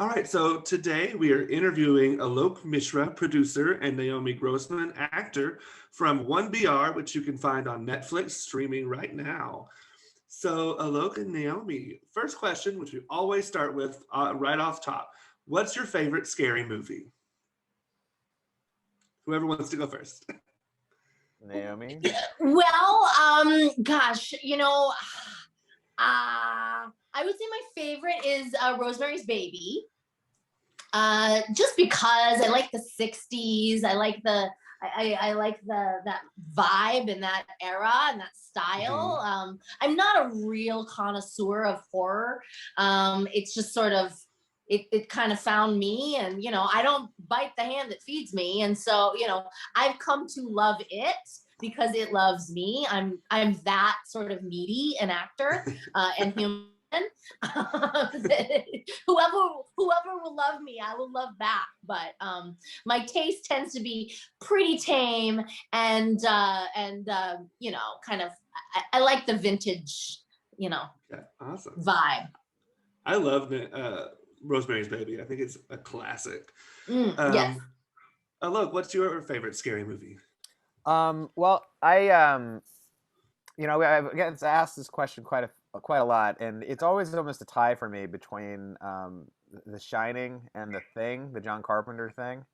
All right, so today we are interviewing Alok Mishra, producer, and Naomi Grossman, actor, from 1BR, which you can find on Netflix streaming right now. So, Alok and Naomi, first question, which we always start with right off top. What's your favorite scary movie? Whoever wants to go first. Naomi? Well, gosh, I would say my favorite is Rosemary's Baby. Just because I like the 60s, I like that vibe and that era and that style. I'm not a real connoisseur of horror. It's just sort of it kind of found me, and I don't bite the hand that feeds me, and so I've come to love it because it loves me. I'm that sort of needy an actor and human. whoever will love me, I will love back. But my taste tends to be pretty tame, and kind of I like the vintage, Awesome vibe. I love Rosemary's Baby. I think it's a classic. Yes. Alok, what's your favorite scary movie? Well, I've gotten asked this question quite a lot, and it's always almost a tie for me between The Shining and The Thing, the John Carpenter Thing.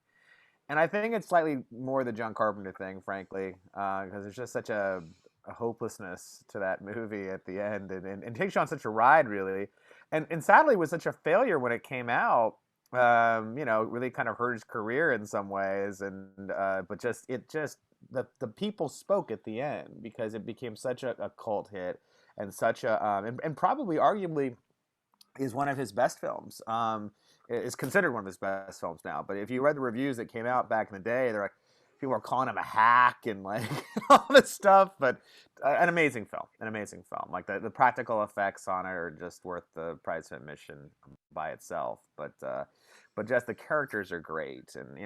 And I think it's slightly more the John Carpenter Thing, frankly, because there's just such a hopelessness to that movie at the end, and takes you on such a ride, really. And sadly was such a failure when it came out. Really kind of hurt his career in some ways, but the people spoke at the end because it became such a cult hit and such and probably arguably is one of his best films. Is considered one of his best films now. But if you read the reviews that came out back in the day, they're like, people are calling him a hack and like all this stuff. But an amazing film. Like the practical effects on it are just worth the price of admission by itself. But just the characters are great, and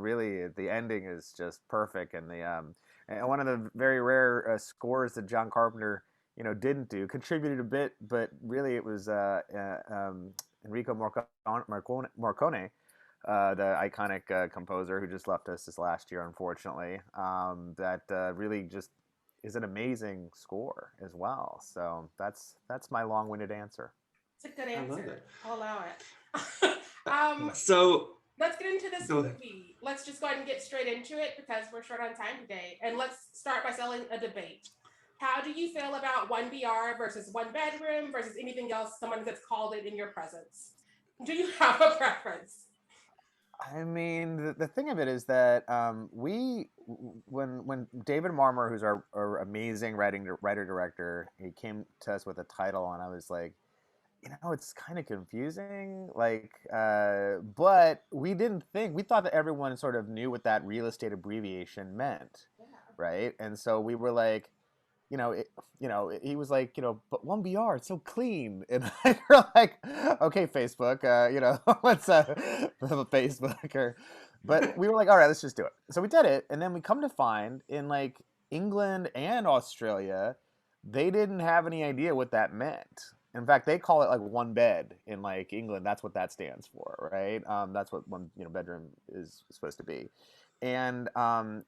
really the ending is just perfect. And and one of the very rare scores that John Carpenter didn't do, contributed a bit, but really it was Enrico Morricone, the iconic composer who just left us this last year, unfortunately. That really just is an amazing score as well. So that's my long-winded answer. It's a good answer. I'll allow it. So let's get into this movie. Let's just go ahead and get straight into it because we're short on time today. And let's start by settling a debate. How do you feel about 1BR versus one bedroom versus anything else someone that's called it in your presence? Do you have a preference? I mean, the thing of it is that when David Marmor, who's our amazing writer-director, he came to us with a title, and I was like, it's kind of confusing, but we thought that everyone sort of knew what that real estate abbreviation meant, right? And so we were like, he was like, but 1BR, it's so clean. And we're like, okay, Facebook, let's Facebook. But we were like, all right, let's just do it. So we did it. And then we come to find in like England and Australia, they didn't have any idea what that meant. In fact, they call it like one bed in like England. That's what that stands for, right? That's what one bedroom is supposed to be. And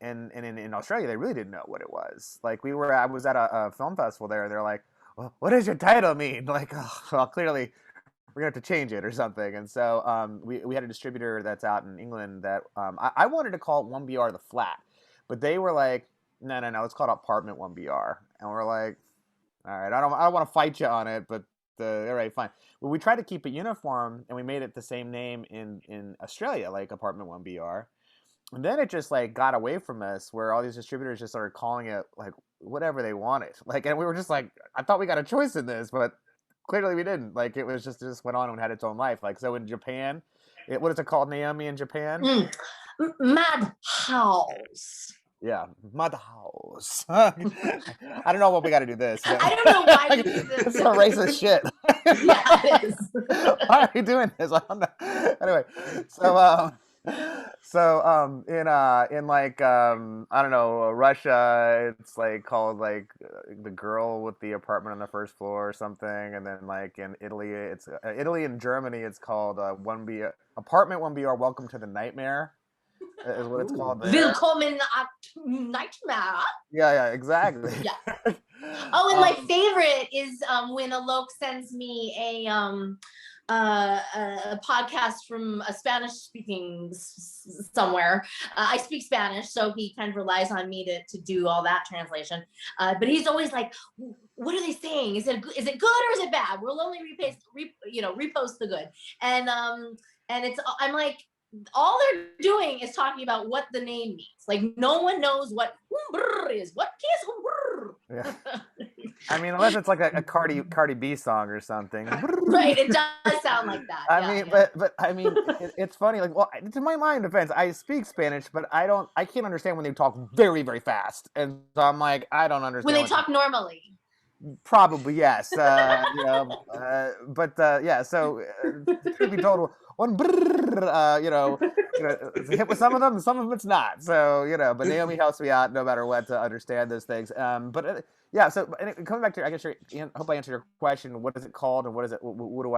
in Australia, they really didn't know what it was. Like I was at a film festival there. They're like, well, what does your title mean? Like, oh, well, clearly we're gonna have to change it or something. And so we had a distributor that's out in England that I wanted to call it 1BR the flat, but they were like, no, let's call it Apartment 1BR. And we're like, all right, I don't want to fight you on it, but all right, fine. Well, we tried to keep it uniform, and we made it the same name in Australia, like Apartment 1BR. And then it just like got away from us, where all these distributors just started calling it like whatever they wanted. Like, and we were just like, I thought we got a choice in this, but clearly we didn't. Like, it just went on and had its own life. Like, so in Japan, what is it called, Naomi, in Japan? Madhouse. Yeah, Madhouse. I don't know what we got to do this. But I don't know why we do this. It's some racist shit. Yeah, it is. Why are we doing this? I don't know. Anyway, so So in like I don't know, Russia, it's like called like the girl with the apartment on the first floor or something, and then like in Italy, it's Italy and Germany, it's called 1B apartment 1BR Welcome to the Nightmare is what it's Ooh. called there. Willkommen Nightmare. Yeah, exactly. Yeah. Oh, and my Um, favorite is when Alok sends me a podcast from a Spanish speaking somewhere. I speak Spanish, so he kind of relies on me to do all that translation. But he's always like, "What are they saying? Is it good or is it bad? We'll only repost the good." And it's I'm like, all they're doing is talking about what the name means. Like no one knows what is. What is yeah. I mean, unless it's like a Cardi B song or something. Right, it does sound like that. I mean, but I mean, it's funny. Like, well, to my defense, I speak Spanish, but I can't understand when they talk very, very fast, and so I'm like, I don't understand when they talk normally. Probably yes. But yeah. So truth be told, one it's a hit with some of them, and some of them it's not. So but Naomi helps me out no matter what to understand those things. But yeah. So coming back to, I guess, hope I answered your question. What is it called, and what is it? What do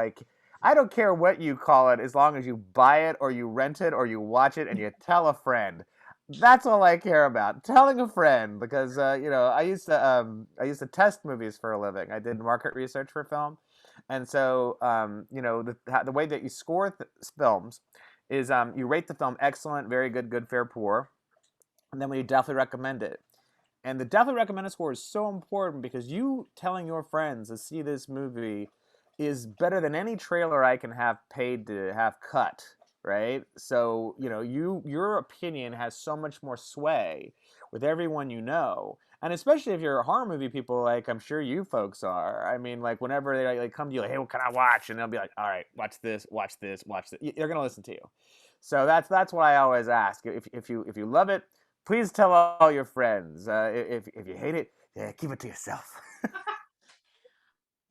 I don't care what you call it, as long as you buy it or you rent it or you watch it and you tell a friend. That's all I care about. Telling a friend, because I used to test movies for a living. I did market research for film, and so the way that you score films is you rate the film excellent, very good, good, fair, poor, and then we definitely recommend it. And the definitely recommended score is so important because you telling your friends to see this movie is better than any trailer I can have paid to have cut, right? So, your opinion has so much more sway with everyone you know. And especially if you're horror movie people, like I'm sure you folks are. I mean, like whenever they like come to you, like, hey, what can I watch? And they'll be like, all right, watch this, watch this, watch this. They're gonna listen to you. So that's what I always ask. If you love it, please tell all your friends. If you hate it, yeah, keep it to yourself.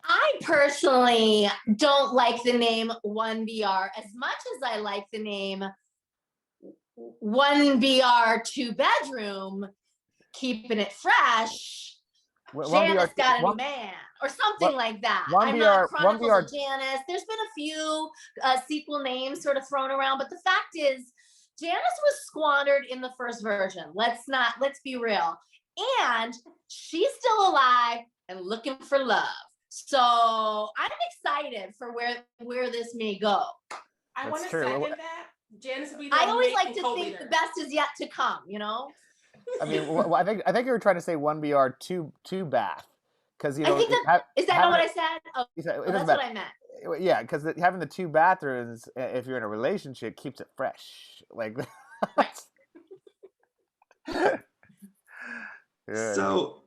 I personally don't like the name 1BR as much as I like the name 1BR 2 bedroom, keeping it fresh. Janice got a new man or something like that. I'm not Chronicles of Janice. There's been a few sequel names sort of thrown around, but the fact is Janice was squandered in the first version. Let's be real. And she's still alive and looking for love. So I'm excited for where this may go. I want to second that. Janice will be the I always like to co-leader. think the best is yet to come, I mean, I think you were trying to say 1BR two bath, because I think is that not what I said? Oh, that's what I meant. Yeah, because having the 2 bathrooms, if you're in a relationship, keeps it fresh. Like, yeah. So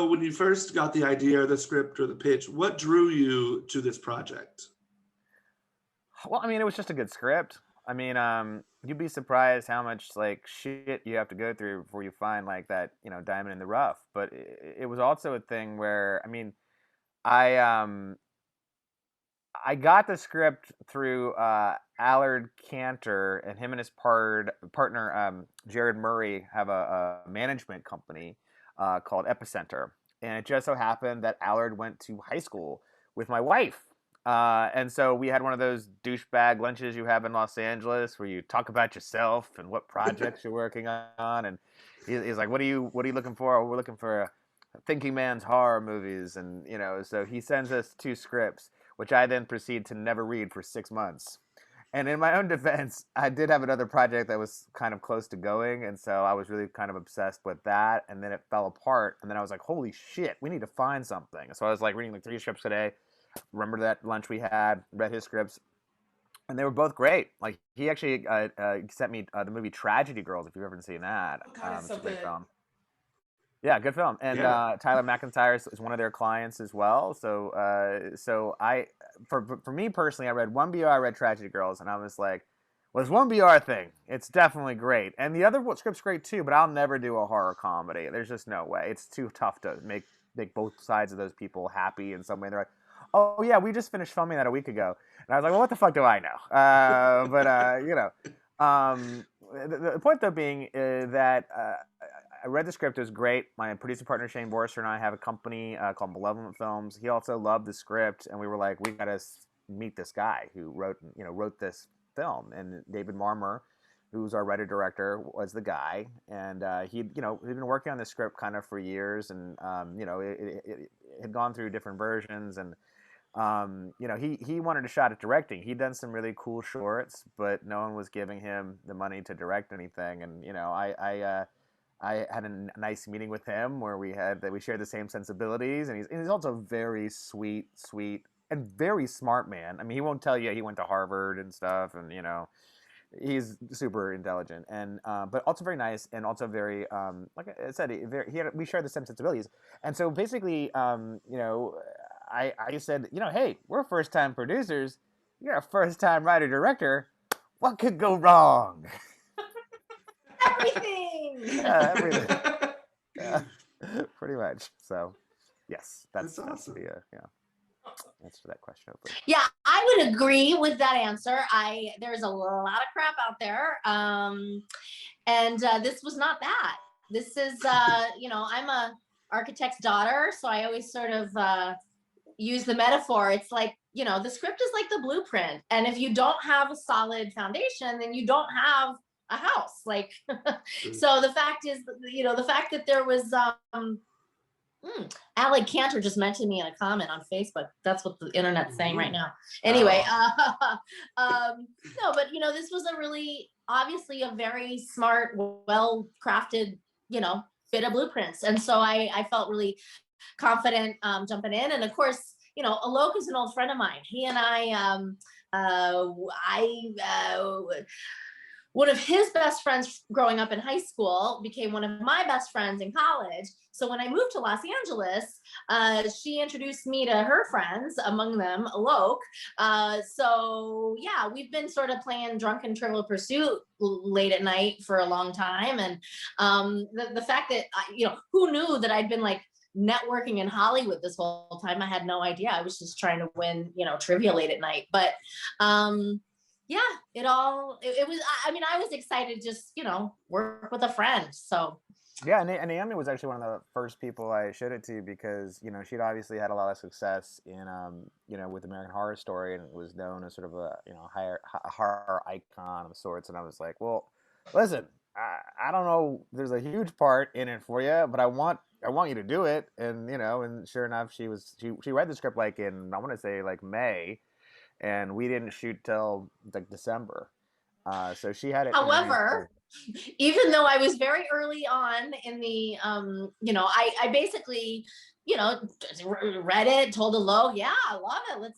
when you first got the idea or the script or the pitch, what drew you to this project? Well, I mean, it was just a good script. I mean, you'd be surprised how much like shit you have to go through before you find like that, diamond in the rough. But it was also a thing where, I mean, I got the script through Allard Cantor, and him and his partner Jared Murray have a management company called Epicenter, and it just so happened that Allard went to high school with my wife. And so we had one of those douchebag lunches you have in Los Angeles where you talk about yourself and what projects you're working on. And he's like, what are you looking for? Oh, we're looking for Thinking Man's horror movies. And, so he sends us 2 scripts, which I then proceed to never read for 6 months. And in my own defense, I did have another project that was kind of close to going. And so I was really kind of obsessed with that. And then it fell apart. And then I was like, holy shit, we need to find something. So I was like reading like 3 scripts a day. Remember that lunch we had, read his scripts, and they were both great. Like, he actually sent me the movie Tragedy Girls, if you've ever seen that. Oh, God, it's so good. Film. Yeah, good film. And Tyler McIntyre is one of their clients as well. So for me personally, I read 1BR, I read Tragedy Girls, and I was like, well, this 1BR thing, it's definitely great. And the other script's great too, but I'll never do a horror comedy. There's just no way. It's too tough to make both sides of those people happy in some way. They're like, oh yeah, we just finished filming that a week ago. And I was like, well, what the fuck do I know? The point though being that I read the script. It was great. My producer partner Shane Borster and I have a company called Malevolent Films. He also loved the script, and we were like, we got to meet this guy who wrote this film. And David Marmer, who's our writer director, was the guy, and he'd been working on this script kind of for years, and it had gone through different versions, and he wanted a shot at directing. He'd done some really cool shorts, but no one was giving him the money to direct anything. And I had a nice meeting with him where we shared the same sensibilities, and he's also a very sweet, and very smart man. I mean, he won't tell you he went to Harvard and stuff, and he's super intelligent, and but also very nice, and also very like I said, we share the same sensibilities. And so basically, I said, hey, we're first time producers. You're a first time writer director. What could go wrong? Everything. Yeah, everything. Yeah, pretty much. So, yes, that's awesome. Answer that question. Hopefully. Yeah, I would agree with that answer. There's a lot of crap out there, and this was not that. This is, I'm a architect's daughter, so I always sort of use the metaphor. It's like, the script is like the blueprint, and if you don't have a solid foundation, then you don't have a house. Like, so the fact is, the fact that there was Alec Cantor just mentioned me in a comment on Facebook. That's what the internet's saying right now. Anyway, no, but this was a really, obviously a very smart, well-crafted, bit of blueprints. And so I felt really confident jumping in. And of course, Alok is an old friend of mine. He and one of his best friends growing up in high school became one of my best friends in college. So when I moved to Los Angeles, she introduced me to her friends, among them Alok. So yeah, we've been sort of playing Drunken Trivial Pursuit late at night for a long time. And the fact that, who knew that I'd been like networking in Hollywood this whole time? I had no idea. I was just trying to win, trivia late at night. But yeah, it was, I was excited to just, work with a friend. So. Yeah, and Naomi was actually one of the first people I showed it to because, she'd obviously had a lot of success in, with American Horror Story, and was known as sort of a, horror icon of sorts. And I was like, well, listen, I don't know, there's a huge part in it for you, but I want you to do it. And, and sure enough, she read the script like in, I want to say like May, and we didn't shoot till like December. So she had it. However, even though I was very early on in the, I basically, read it, told Alok, yeah, I love it.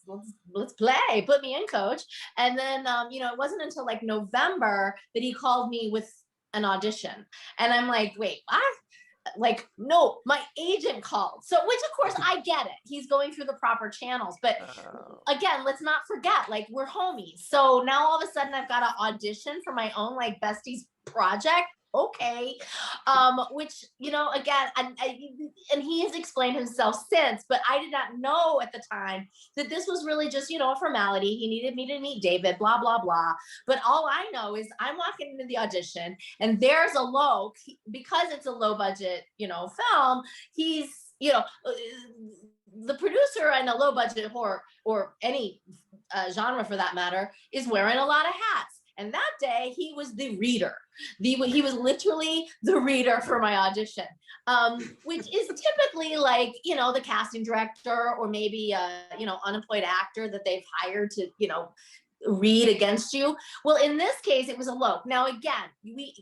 Let's play. Put me in, coach. And then, it wasn't until like November that he called me with an audition, and I'm like, wait, what? Like, no, my agent called. So, which of course I get it. He's going through the proper channels. But again, let's not forget, like, we're homies. So now all of a sudden I've got to audition for my own like besties project. Okay. Which, again, and he has explained himself since, but I did not know at the time that this was really just, a formality. He needed me to meet David, blah, blah, blah. But all I know is I'm walking into the audition, and there's Alok, because it's a low budget, film. He's, the producer in a low budget horror, or any genre for that matter, is wearing a lot of hats. And that day he was the reader. He was literally the reader for my audition, which is typically like, the casting director, or maybe unemployed actor that they've hired to, read against you. Well, in this case, it was Alok. Now, again, we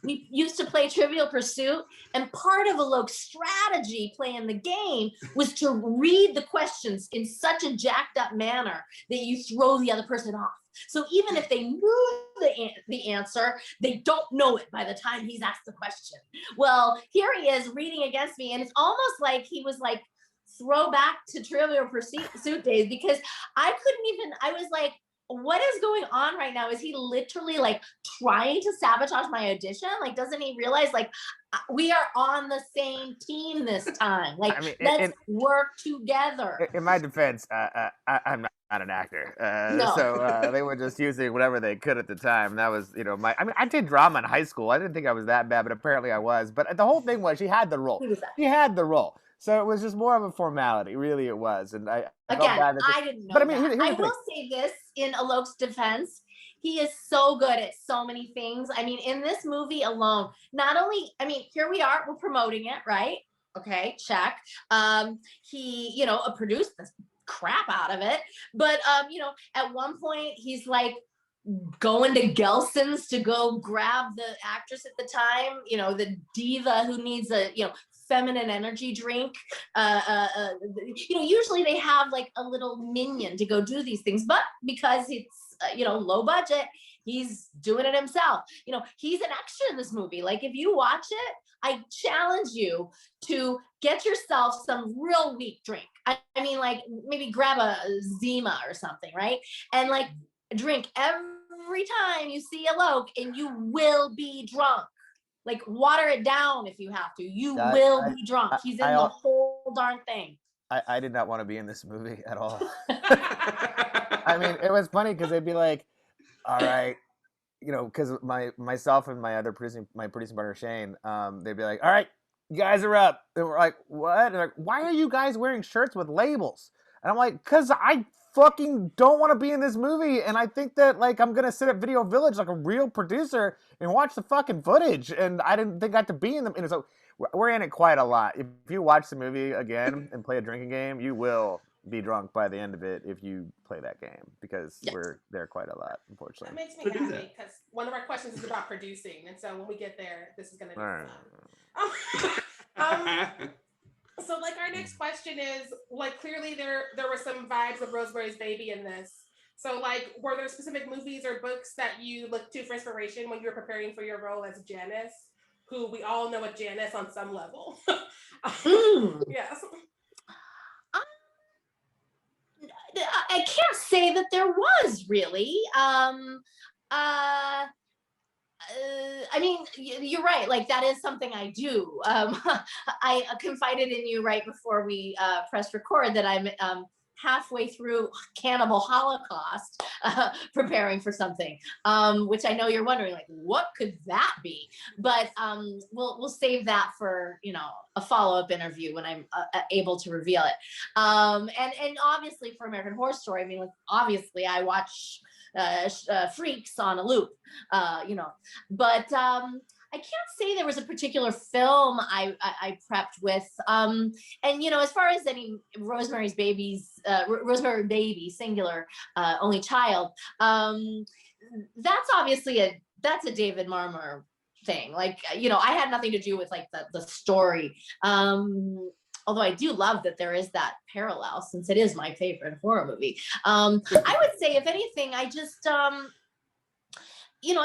used to play Trivial Pursuit, and part of Alok's strategy playing the game was to read the questions in such a jacked up manner that you throw the other person off. So even if they knew the answer, they don't know it by the time he's asked the question. Well, here he is reading against me, and it's almost like he was like throwback to Trivial Pursuit days, because I was like, what is going on right now? Is he literally like trying to sabotage my audition? Like, doesn't he realize like we are on the same team this time? Like, let's work together. In my defense, I'm not an actor. No. So they were just using whatever they could at the time. That was, I mean, I did drama in high school. I didn't think I was that bad, but apparently I was. But the whole thing was she had the role. Who was that? She had the role. So it was just more of a formality. Really, it was. And I felt Again, bad I didn't know But I mean, that. here's I the thing. will say this in Alok's defense. He is so good at so many things. I mean, in this movie alone, not only, I mean, here we are, we're promoting it, right? Okay, check. He, produced the crap out of it. But, at one point he's like going to Gelson's to go grab the actress at the time, the diva who needs a, feminine energy drink. Usually they have like a little minion to go do these things, but because it's, low budget, he's doing it himself. He's an extra in this movie. Like if you watch it, I challenge you to get yourself some real weak drink. I mean, like maybe grab a Zima or something, right? And like drink every time you see Alok, and you will be drunk. Like water it down if you have to. You will be drunk. He's in the whole darn thing. I did not want to be in this movie at all. I mean, it was funny because they'd be like, all right, because myself and my producing partner Shane, they'd be like, all right, you guys are up. And we're like, what? And they're like, why are you guys wearing shirts with labels? And I'm like, because I fucking don't want to be in this movie, and I think that like I'm gonna sit at Video Village like a real producer and watch the fucking footage, and I didn't think I had to be in them. And so we're in it quite a lot. If you watch the movie again and play a drinking game, you will be drunk by the end of it if you play that game, because we're there quite a lot, unfortunately. That makes me happy because one of our questions is about producing, and so when we get there, this is going to be fun. So like our next question is like, clearly there were some vibes of Rosemary's Baby in this. So like, were there specific movies or books that you looked to for inspiration when you were preparing for your role as Janice, who we all know a Janice on some level? Yes. I can't say that there was really. I mean, you're right. Like that is something I do. I confided in you right before we pressed record that I'm halfway through Cannibal Holocaust, preparing for something, which I know you're wondering, like, what could that be? But we'll save that for a follow-up interview when I'm able to reveal it. And obviously for American Horror Story, I mean, like, obviously I watch Freaks on a loop, but I can't say there was a particular film I prepped with. And as far as any Rosemary Baby singular, only child, that's obviously that's a David Marmor thing. Like, I had nothing to do with like the story. Although I do love that there is that parallel, since it is my favorite horror movie. I would say, if anything, I just, I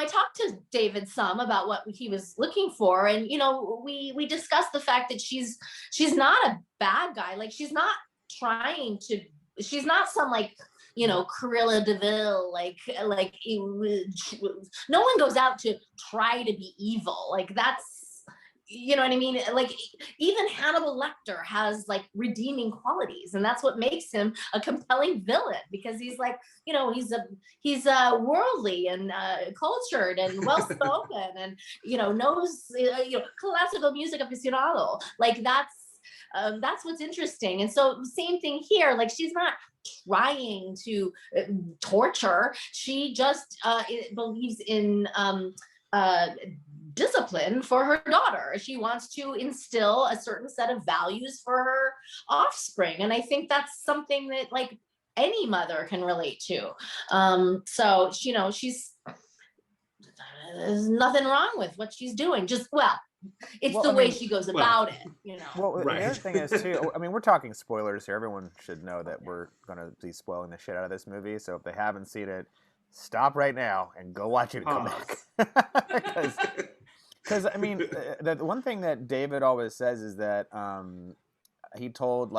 talked to David some about what he was looking for, and we discussed the fact that she's not a bad guy. Like she's not some like Cruella de Vil, like no one goes out to try to be evil. Like that's, you know what I mean? Like even Hannibal Lecter has like redeeming qualities, and that's what makes him a compelling villain, because he's like, he's worldly and cultured and well-spoken and knows classical music aficionado. Like that's what's interesting. And so same thing here. Like she's not trying to torture. She just believes in discipline for her daughter. She wants to instill a certain set of values for her offspring. And I think that's something that like any mother can relate to. So, she's, there's nothing wrong with what she's doing. Just, it's the way she goes about it, Well, right. The other thing is too, I mean, we're talking spoilers here. Everyone should know that we're going to be spoiling the shit out of this movie. So if they haven't seen it, stop right now and go watch it and come back. Because I mean, the one thing that David always says is that he told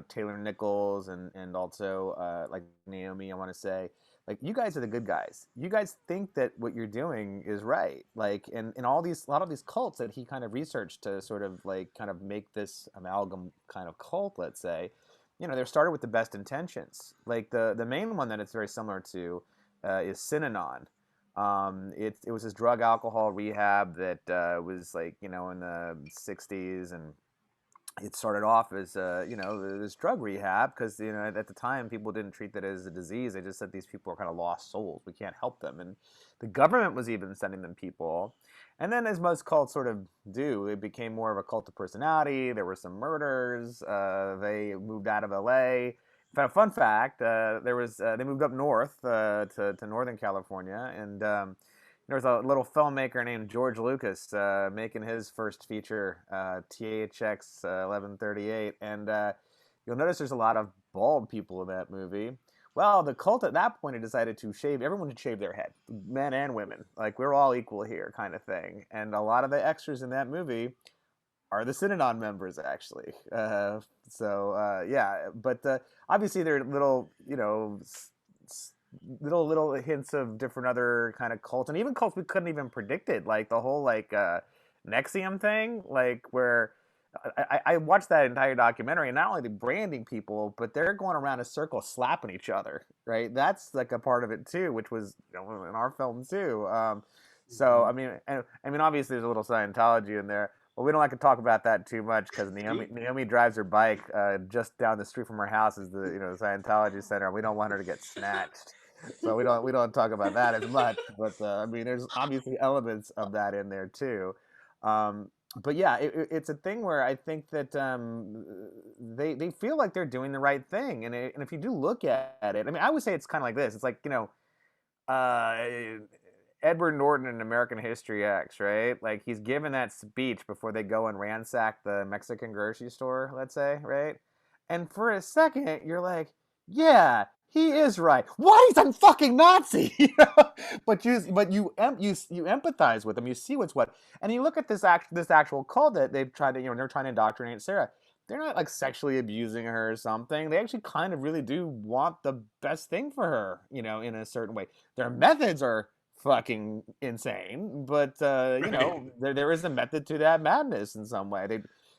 Taylor Nichols and also like Naomi, I want to say, like, you guys are the good guys. You guys think that what you're doing is right. Like, and a lot of these cults that he kind of researched to sort of like kind of make this amalgam kind of cult, let's say, they're started with the best intentions. Like the main one that it's very similar to is Synanon. It was this drug alcohol rehab that was like, in the 60s, and it started off as this drug rehab because at the time people didn't treat that as a disease. They just said these people are kind of lost souls. We can't help them, and the government was even sending them people. And then, as most cults sort of do, it became more of a cult of personality. There were some murders. They moved out of LA. Fun fact: they moved up north to Northern California, and there was a little filmmaker named George Lucas making his first feature, THX 1138, and you'll notice there's a lot of bald people in that movie. Well, the cult at that point had decided to everyone should shave their head, men and women. Like, we're all equal here kind of thing. And a lot of the extras in that movie are the Synanon members, actually. Yeah, but obviously there are little, little hints of different other kind of cults, and even cults we couldn't even predicted, like the whole NXIVM thing, like where I watched that entire documentary, and not only the branding people, but they're going around a circle slapping each other, right? That's like a part of it too, which was in our film too. So I mean, obviously there's a little Scientology in there, but we don't like to talk about that too much because Naomi drives her bike just down the street from her house is the Scientology center, and we don't want her to get snatched. So we don't talk about that as much. But I mean, there's obviously elements of that in there too. But yeah, it's a thing where I think that they feel like they're doing the right thing, and if you do look at it, I mean, I would say it's kind of like this. It's like Edward Norton in American History X, right? Like, he's given that speech before they go and ransack the Mexican grocery store, let's say, right? And for a second, you're like, yeah, he is right. Why, he's a fucking Nazi? But you empathize with him. You see what's what. And you look at this actual cult that they've tried to, they're trying to indoctrinate Sarah. They're not like sexually abusing her or something. They actually kind of really do want the best thing for her, in a certain way. Their methods are fucking insane, but there is a method to that madness in some way.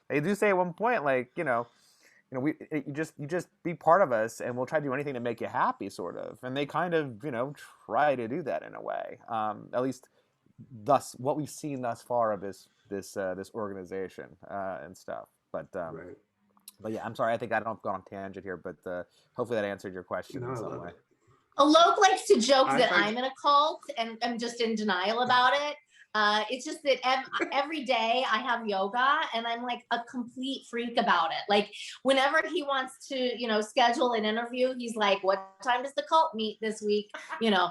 They do say at one point, like, you just be part of us, and we'll try to do anything to make you happy, sort of. And they kind of, try to do that in a way. At least, thus what we've seen thus far of this organization and stuff. But right. But yeah, I'm sorry. I think I don't have gone on tangent here, but hopefully that answered your question in some way. Alok likes to joke that I'm in a cult, and I'm just in denial about it. It's just that every day I have yoga, and I'm like a complete freak about it. Like, whenever he wants to, schedule an interview, he's like, "What time does the cult meet this week?" Because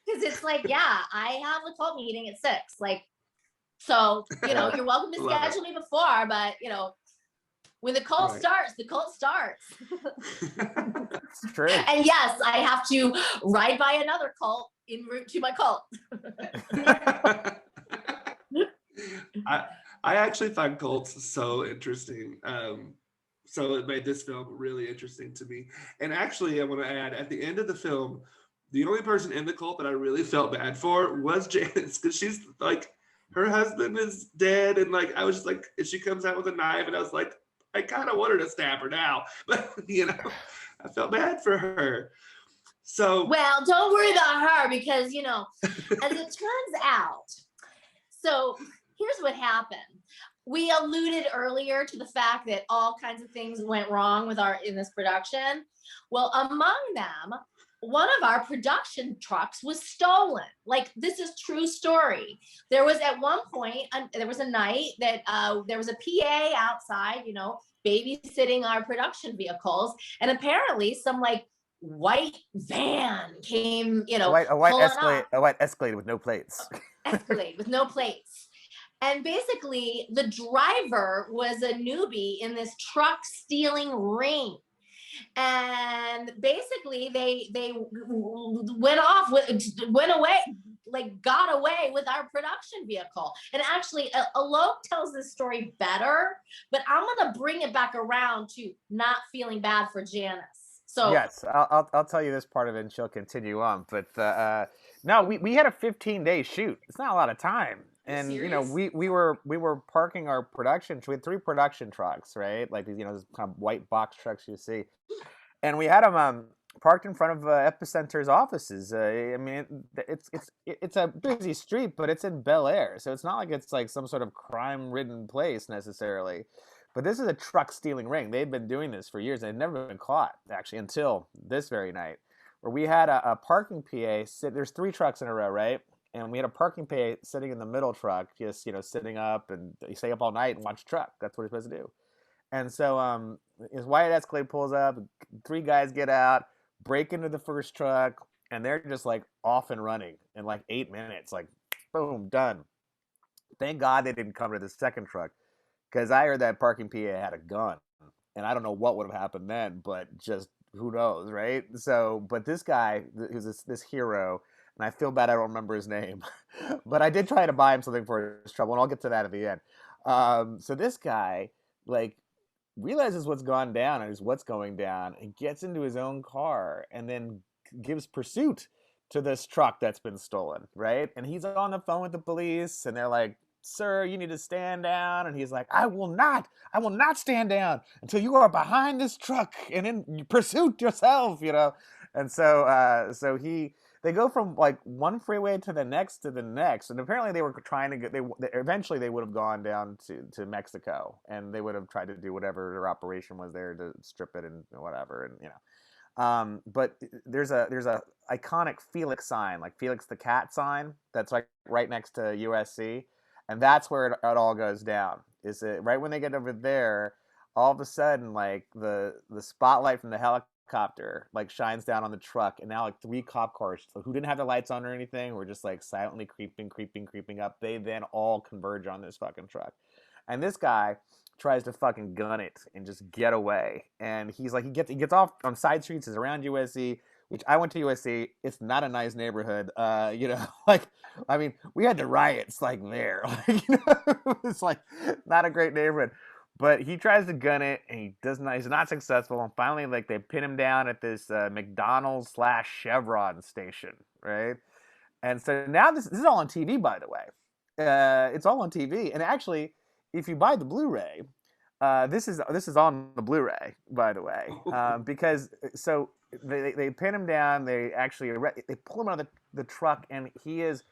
it's like, yeah, I have a cult meeting at 6. Like, so you're welcome to schedule me before, but when the cult starts, the cult starts. It's true. And yes, I have to ride by another cult en route to my cult. I actually find cults so interesting. So it made this film really interesting to me. And actually, I want to add, at the end of the film, the only person in the cult that I really felt bad for was Janice, because she's like, her husband is dead, and like, I was just like, she comes out with a knife, and I was like, I kind of wanted to stab her now, but I felt bad for her. So, well, don't worry about her, because as it turns out, so here's what happened. We alluded earlier to the fact that all kinds of things went wrong in this production. Well, among them, one of our production trucks was stolen. Like, this is true story. There was at one point, there was a night that there was a PA outside, babysitting our production vehicles. And apparently some like white van came, a white Escalade with no plates. Escalade with no plates. And basically the driver was a newbie in this truck stealing ring. And basically they got away with our production vehicle. And actually Alok tells this story better, but I'm gonna bring it back around to not feeling bad for Janice. So yes, I'll tell you this part of it, and she'll continue on. But no, we had a 15-day shoot. It's not a lot of time. And serious? we were parking our production. We had 3 production trucks, right? Like these, those kind of white box trucks you see, and we had them parked in front of Epicenter's offices. I mean, it's a busy street, but it's in Bel Air, so it's not like it's like some sort of crime-ridden place necessarily. But this is a truck stealing ring. They'd been doing this for years. They'd never been caught actually until this very night, where we had a parking PA sit. There's 3 trucks in a row, right? And we had a parking PA sitting in the middle truck, just sitting up, and you stay up all night and watch the truck. That's what he's supposed to do. And so his white Escalade pulls up, 3 guys get out, break into the first truck, and they're just like off and running in like 8 minutes, like boom, done. Thank God they didn't come to the second truck, because I heard that parking PA had a gun, and I don't know what would have happened then, but just who knows, right? So, but this guy, who's this hero, and I feel bad I don't remember his name, but I did try to buy him something for his trouble, and I'll get to that at the end. So this guy, like, realizes what's gone down and what's going down, and gets into his own car and then gives pursuit to this truck that's been stolen, right? And he's on the phone with the police, and they're like, "Sir, you need to stand down." And he's like, I will not stand down until you are behind this truck and in pursuit yourself, And so they go from like one freeway to the next, and apparently they were trying to eventually they would have gone down to Mexico, and they would have tried to do whatever their operation was there to strip it and whatever, and but there's a iconic Felix sign, like Felix the Cat sign, that's like right next to USC, and that's where it all goes down. Is it right when they get over there, all of a sudden, like the spotlight from the helicopter like shines down on the truck, and now like 3 cop cars who didn't have the lights on or anything were just like silently creeping up. They then all converge on this fucking truck, and this guy tries to fucking gun it and just get away. And he's like, he gets off on side streets. Is around USC, which I went to USC. It's not a nice neighborhood. Like, I mean, we had the riots like there. Like, it's like not a great neighborhood. But he tries to gun it, and he does not. He's not successful. And finally, like, they pin him down at this McDonald's / Chevron station, right? And so now this is all on TV, by the way. It's all on TV, and actually, if you buy the Blu-ray, this is on the Blu-ray, by the way, because so they pin him down. They actually they pull him out of the truck, and he is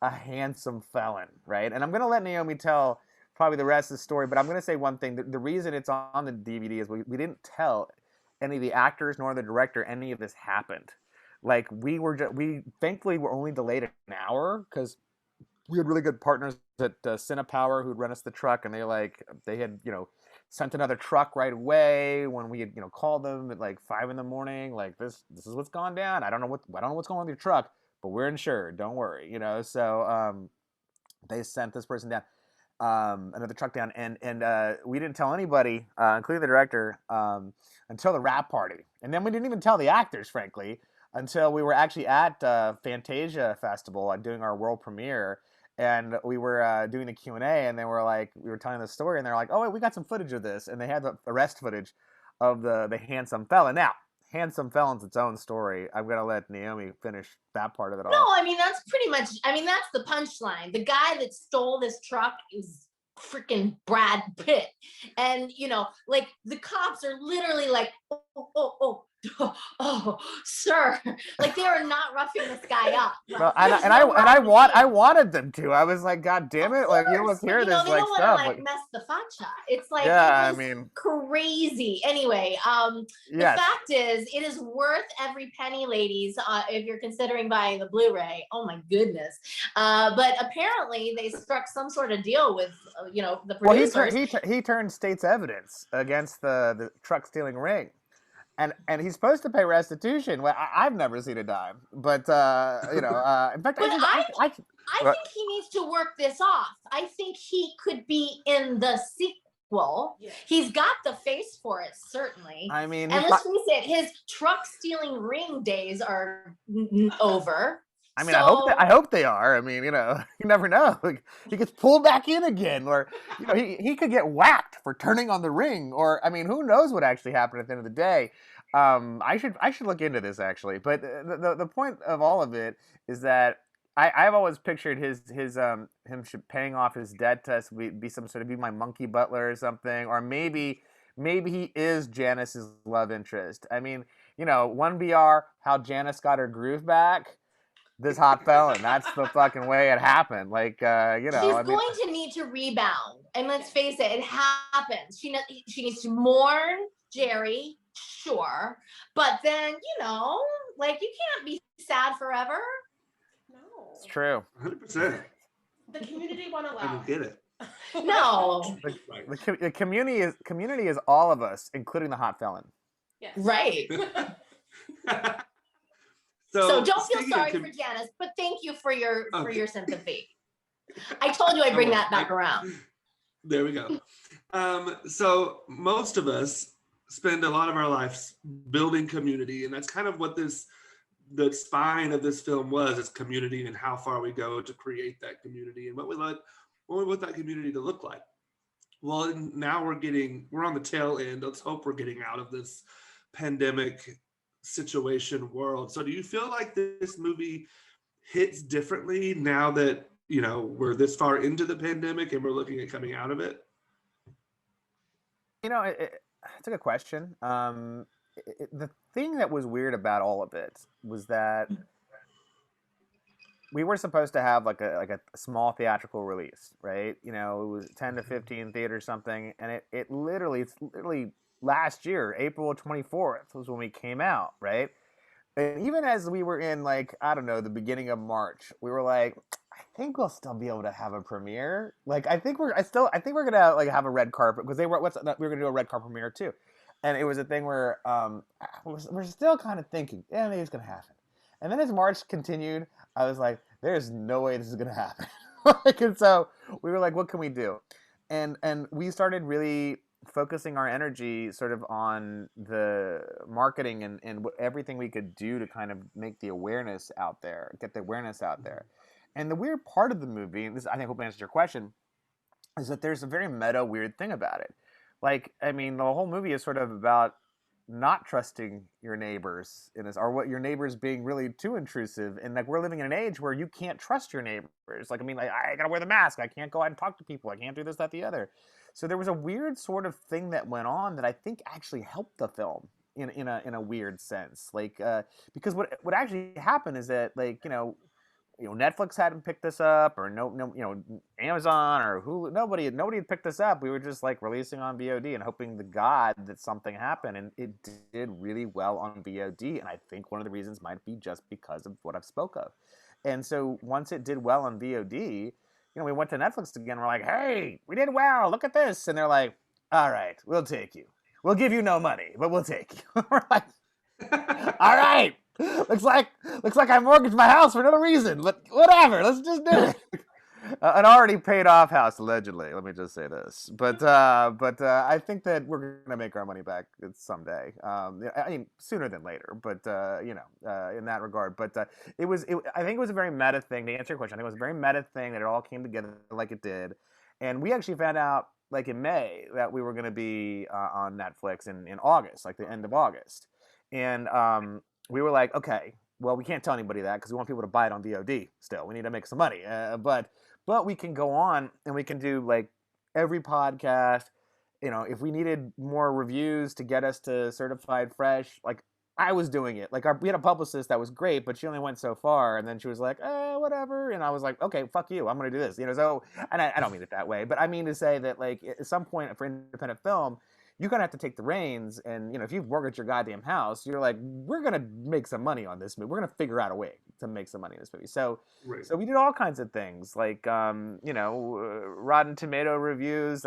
a handsome felon, right? And I'm gonna let Naomi tell probably the rest of the story, but I'm gonna say one thing: the reason it's on the DVD is we didn't tell any of the actors nor the director any of this happened. Like, we thankfully were only delayed an hour because we had really good partners at Cinepower who'd rent us the truck, and they had sent another truck right away when we had called them at like 5 a.m. like this is what's gone down. I don't know what's going on with your truck, but we're insured. Don't worry, So they sent this person down, another truck down, and we didn't tell anybody, including the director, until the wrap party, and then we didn't even tell the actors, frankly, until we were actually at Fantasia Festival doing our world premiere. And we were doing the Q&A, and we were telling the story, and they're like, "Oh, wait, we got some footage of this," and they had the arrest footage of the handsome felon. Now, handsome felon's its own story. I'm gonna let Naomi finish that part of it all. No, I mean that's pretty much. I mean that's the punchline. The guy that stole this truck is freaking Brad Pitt, and like the cops are literally like, oh, sir, like they are not roughing this guy up. Well, I wanted them to. I was like, God damn it! Like, let's hear this. They like, don't stuff. want to mess the facha. It's like, yeah, it was crazy. Anyway, the fact is, it is worth every penny, ladies. If you're considering buying the Blu-ray, oh my goodness. But apparently, they struck some sort of deal with the producers. Well, he turned state's evidence against the truck stealing ring. And he's supposed to pay restitution. Well, I've never seen a dime, but in fact, I think he needs to work this off. I think he could be in the sequel. Yeah. He's got the face for it, certainly. I mean, and let's face it, his truck stealing ring days are over. I mean, I hope they are. I mean, you never know. Like, he gets pulled back in again, or he could get whacked for turning on the ring, or I mean, who knows what actually happened at the end of the day. I should look into this actually. But the point of all of it is that I've always pictured paying off his debt to us be some sort of be my monkey butler or something, or maybe he is Janice's love interest. I mean, you know, 1BR, how Janice got her groove back. This hot felon, that's the fucking way it happened. Like, you know, She's I mean, going to need to rebound, and let's face it happens. She needs to mourn Jerry, sure, but then, you know, like, you can't be sad forever. No. it's true. 100%. The community won't I allow don't get it. No. Right. The community is all of us, including the hot felon. Yes. Right. So don't feel speaking sorry of for Janice, but thank you for your Okay. sympathy. I told you I'd bring will. that back around. There we go. So most of us spend a lot of our lives building community, and that's kind of what the spine of this film was, is community and how far we go to create that community and what we want that community to look like. Well, now we're on the tail end. Let's hope we're getting out of this pandemic situation world. So do you feel like this movie hits differently now that, you know, we're this far into the pandemic and we're looking at coming out of it? You know, it's a good question. The thing that was weird about all of it was that we were supposed to have like a small theatrical release, right? You know, it was 10 to 15 theaters something, and it's literally last year, April 24th was when we came out, right? And even as we were in, like, I don't know, the beginning of March, we were like, I think we'll still be able to have a premiere. Like, I think we're gonna like have a red carpet, because we were gonna do a red carpet premiere too, and it was a thing where we're still kind of thinking, yeah, maybe it's gonna happen. And then as March continued, I was like, there's no way this is gonna happen. And so we were like, what can we do? And we started really focusing our energy sort of on the marketing and everything we could do to kind of make the awareness out there, get the awareness out there. And the weird part of the movie, and this I think hope answers your question, is that there's a very meta weird thing about it. Like, I mean, the whole movie is sort of about not trusting your neighbors in this, or what your neighbors being really too intrusive. And like, we're living in an age where you can't trust your neighbors. Like, I mean, like, I gotta wear the mask. I can't go out and talk to people. I can't do this, that, the other. So there was a weird sort of thing that went on that I think actually helped the film in a weird sense. Like, because what actually happened is that, like, you know, Netflix hadn't picked this up, or no, you know, Amazon or Hulu, nobody had picked this up. We were just like releasing on VOD and hoping to God that something happened, and it did really well on VOD. And I think one of the reasons might be just because of what I've spoke of. And so once it did well on VOD, you know, we went to Netflix again. We're like, hey, we did well. Look at this. And they're like, all right, we'll take you. We'll give you no money, but we'll take you. We're like, all right. Looks like I mortgaged my house for no reason. Whatever. Let's just do it. An already paid off house, allegedly. Let me just say this. But I think that we're gonna make our money back someday. I mean, sooner than later. But you know, in that regard. But I think it was a very meta thing. To answer your question, I think it was a very meta thing that it all came together like it did. And we actually found out, like, in May, that we were going to be on Netflix in August, like the end of August. And we were like, okay, well, we can't tell anybody that because we want people to buy it on VOD still. We need to make some money. But we can go on and we can do, like, every podcast. You know, if we needed more reviews to get us to certified fresh, like, I was doing it. Like, we had a publicist that was great, but she only went so far, and then she was like, whatever. And I was like, okay, fuck you. I'm going to do this. You know, so, and I don't mean it that way, but I mean to say that, like, at some point for independent film, you're going to have to take the reins. And, you know, if you've mortgaged your goddamn house, you're like, we're going to make some money on this movie. We're going to figure out a way to make some money in this movie. So, Right. so we did all kinds of things, like, you know, Rotten Tomato reviews.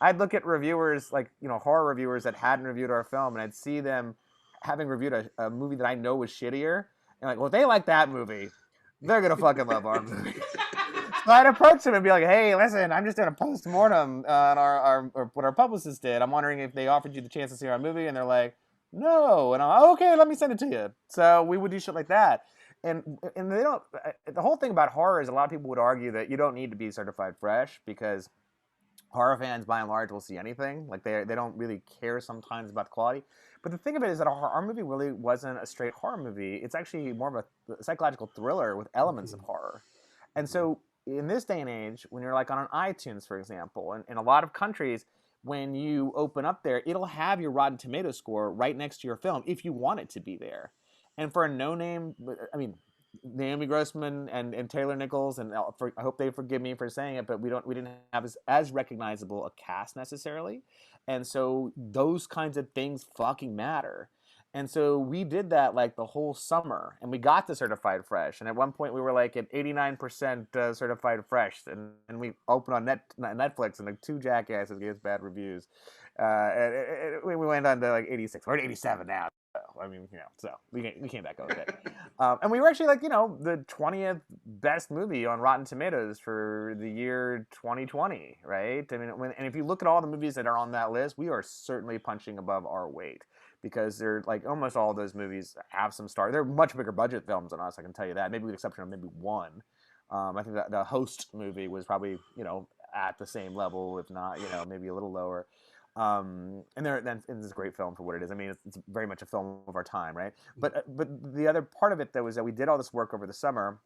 I'd look at reviewers, like, you know, horror reviewers that hadn't reviewed our film, and I'd see them having reviewed a movie that I know was shittier. And like, well, if they like that movie, they're going to fucking love our movie. So I'd approach them and be like, hey, listen, I'm just doing a post-mortem on or what our publicist did. I'm wondering if they offered you the chance to see our movie. And they're like, no. And I'm like, okay, let me send it to you. So we would do shit like that. And they don't, the whole thing about horror is a lot of people would argue that you don't need to be certified fresh because horror fans by and large will see anything. Like they don't really care sometimes about the quality. But the thing of it is that our movie really wasn't a straight horror movie. It's actually more of a psychological thriller with elements of horror. And so in this day and age, when you're like on an iTunes, for example, and in a lot of countries, when you open up there, it'll have your Rotten Tomato score right next to your film if you want it to be there. And for a no-name, I mean, Naomi Grossman and Taylor Nichols, and I hope they forgive me for saying it, but we didn't have as recognizable a cast necessarily, and so those kinds of things fucking matter. And so we did that like the whole summer, and we got the certified fresh. And at one point we were like at 89% certified fresh, and we opened on Netflix, and like two jackasses gave us bad reviews, and we went on to like 86. We're at 87 now. I mean, so we came back over it. And we were actually like, the 20th best movie on Rotten Tomatoes for the year 2020, right? I mean, and if you look at all the movies that are on that list, we are certainly punching above our weight, because they're like almost all of those movies have some stars. They're much bigger budget films than us, I can tell you that. Maybe with the exception of maybe one. I think that the Host movie was probably, at the same level, if not, maybe a little lower. And it's a great film for what it is. I mean, it's very much a film of our time, right? But the other part of it, though, is that we did all this work over the summer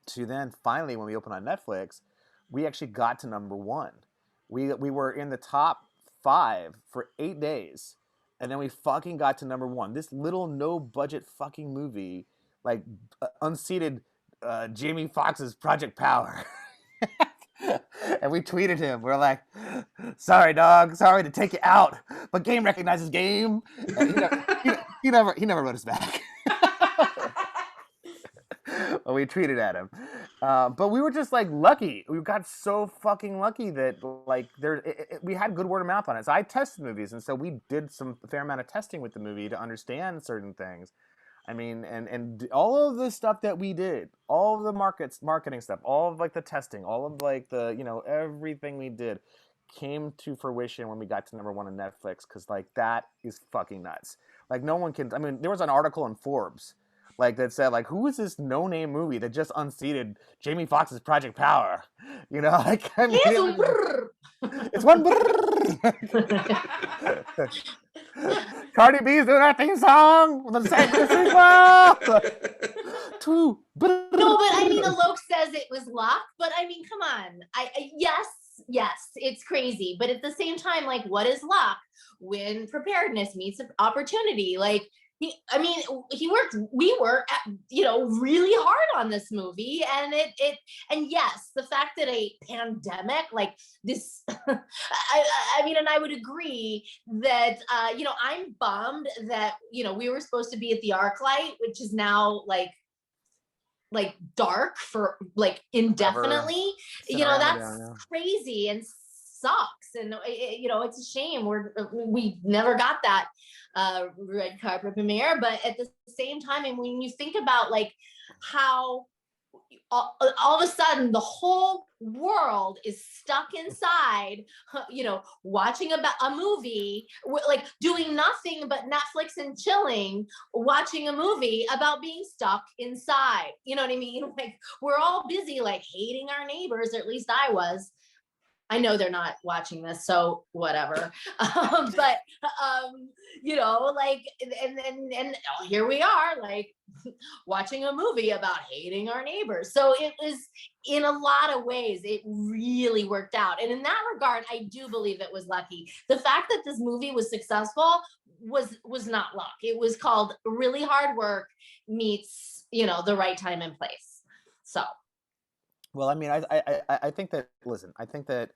to then finally, when we opened on Netflix, we actually got to number one. We were in the top 5 for 8 days, and then we fucking got to number one. This little no-budget fucking movie, like unseated Jamie Foxx's Project Power. And we tweeted him. We're like, "Sorry, dog. Sorry to take you out, but game recognizes game." And he never wrote us back. Well, we tweeted at him, but we were just like lucky. We got so fucking lucky that like we had good word of mouth on it. So I tested movies, and so we did a fair amount of testing with the movie to understand certain things. I mean, and all of the stuff that we did, all of the marketing stuff, all of like the testing, all of like the, everything we did came to fruition when we got to number one on Netflix, because like that is fucking nuts. Like no one can, I mean, there was an article in Forbes like that said like, who is this no-name movie that just unseated Jamie Foxx's Project Power? Like I mean, it's one Cardi B's doing our theme song with the same sequel. Two. No, but I mean, Alok says it was luck, but I mean, come on. Yes, it's crazy, but at the same time, like, what is luck when preparedness meets opportunity? Like, we worked really hard on this movie, and and yes, the fact that a pandemic like this, I mean, and I would agree that, I'm bummed that, we were supposed to be at the ArcLight, which is now like dark for like indefinitely. That's crazy and sucks, and it's a shame we never got that red carpet premiere. But at the same time, and when you think about like how all of a sudden the whole world is stuck inside, watching a movie, like doing nothing but Netflix and chilling, watching a movie about being stuck inside. You know what I mean? Like we're all busy like hating our neighbors, or at least I was. I know they're not watching this, so whatever. But like, and here we are, like watching a movie about hating our neighbors. So it was, in a lot of ways, it really worked out. And in that regard, I do believe it was lucky. The fact that this movie was successful was not luck. It was called really hard work meets, the right time and place. So. Well, I mean, I think that, listen, I think that,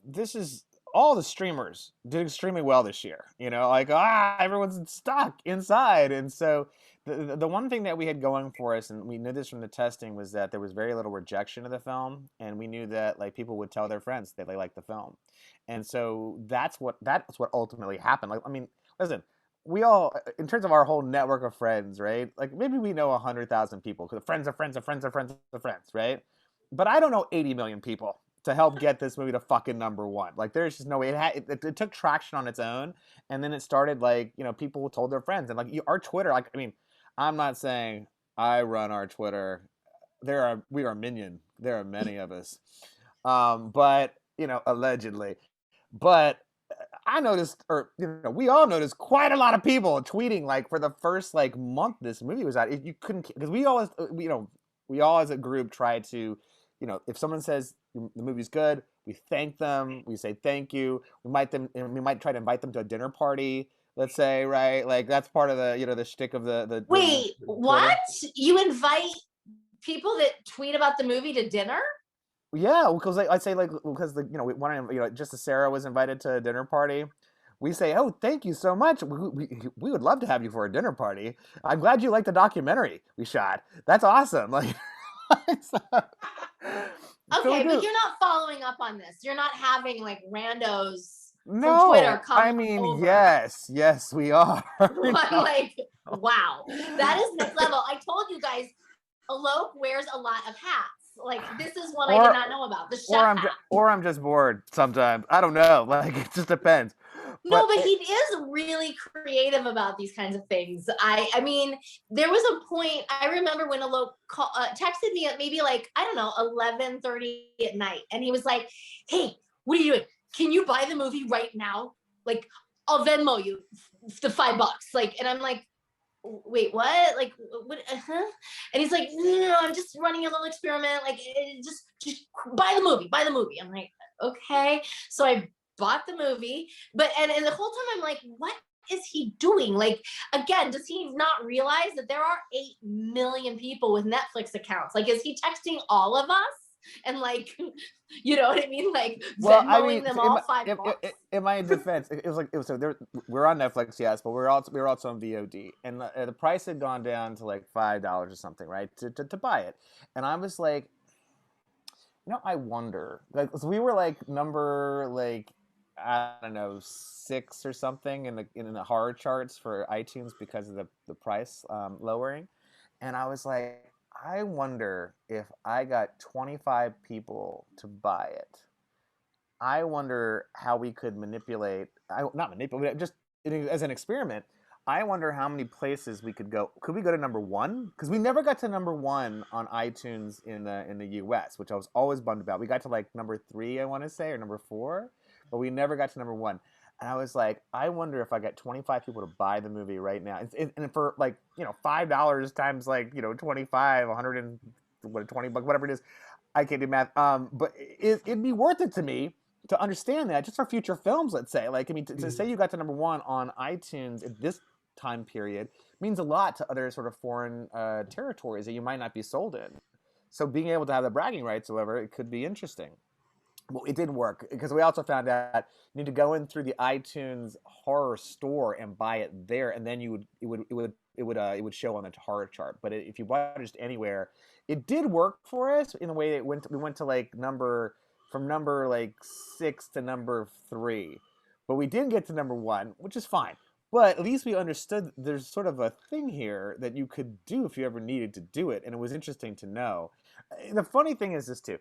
this is, all the streamers did extremely well this year, like, everyone's stuck inside. And so the one thing that we had going for us, and we knew this from the testing, was that there was very little rejection of the film. And we knew that like people would tell their friends that they liked the film. And so that's what ultimately happened. Like, I mean, listen, we all, in terms of our whole network of friends, right? Like maybe we know 100,000 people, because friends of friends of friends of friends of friends, right? But I don't know 80 million people to help get this movie to fucking number one. Like there's just no way. It took traction on its own, and then it started like, people told their friends, and like our Twitter, like, I mean, I'm not saying I run our Twitter. We are a minion. There are many of us. But allegedly. But I noticed, or we all noticed, quite a lot of people tweeting like for the first like month this movie was out. You couldn't, because we always, we all as a group try to, if someone says the movie's good, we thank them. We say thank you. We might try to invite them to a dinner party. Let's say, right? Like that's part of the the shtick of the Wait, the what? You invite people that tweet about the movie to dinner? Yeah, because I'd say because just as Sarah was invited to a dinner party, we say, "Oh, thank you so much. We would love to have you for a dinner party. I'm glad you liked the documentary we shot. That's awesome." Like, okay, but you're not following up on this. You're not having like randos no, from Twitter come I mean, over. yes, we are. I'm like, wow, that is next level. I told you guys, Alok wears a lot of hats. Like this is one I did not know about. The chef hat. Or I'm just bored sometimes. I don't know. Like it just depends. No, but he is really creative about these kinds of things. I mean, there was a point I remember when Alok texted me at maybe like I don't know 11:30 at night, and he was like, "Hey, what are you doing? Can you buy the movie right now? Like, I'll Venmo you the $5." Like, and I'm like, wait, what? Like, what? And he's like, no, I'm just running a little experiment. Like, just buy the movie. Buy the movie. I'm like, okay. So I bought the movie, but and the whole time I'm like, what is he doing? Like, again, does he not realize that there are 8 million people with Netflix accounts? Like, is he texting all of us? And like, you know what I mean? Like, Venmoing them all $5. In my defense, it was like we're on Netflix, yes, but we're also on VOD, and the price had gone down to like $5 or something, right, to buy it, and I was like, I wonder, like, so we were like number like I don't know 6 or something in the horror charts for iTunes because of the price lowering, and I was like, I wonder if I got 25 people to buy it. I wonder how we could not manipulate, just as an experiment. I wonder how many places we could go. Could we go to number 1? Because we never got to number 1 on iTunes in the US, which I was always bummed about. We got to like number 3, I want to say, or number 4, but we never got to number 1. And I was like, I wonder if I got 25 people to buy the movie right now. And for like, $5 times like, 25, 120 bucks, whatever it is. I can't do math. But it'd be worth it to me to understand that just for future films, let's say. Like, I mean, to say you got to number 1 on iTunes at this time period means a lot to other sort of foreign territories that you might not be sold in. So being able to have the bragging rights, however, it could be interesting. Well, it didn't work because we also found out you need to go in through the iTunes horror store and buy it there, and then it would show on the horror chart. But if you bought it just anywhere, it did work for us in a way that we went to like number 6 to number 3, but we didn't get to number 1, which is fine. But at least we understood there's sort of a thing here that you could do if you ever needed to do it, and it was interesting to know. The funny thing is this too.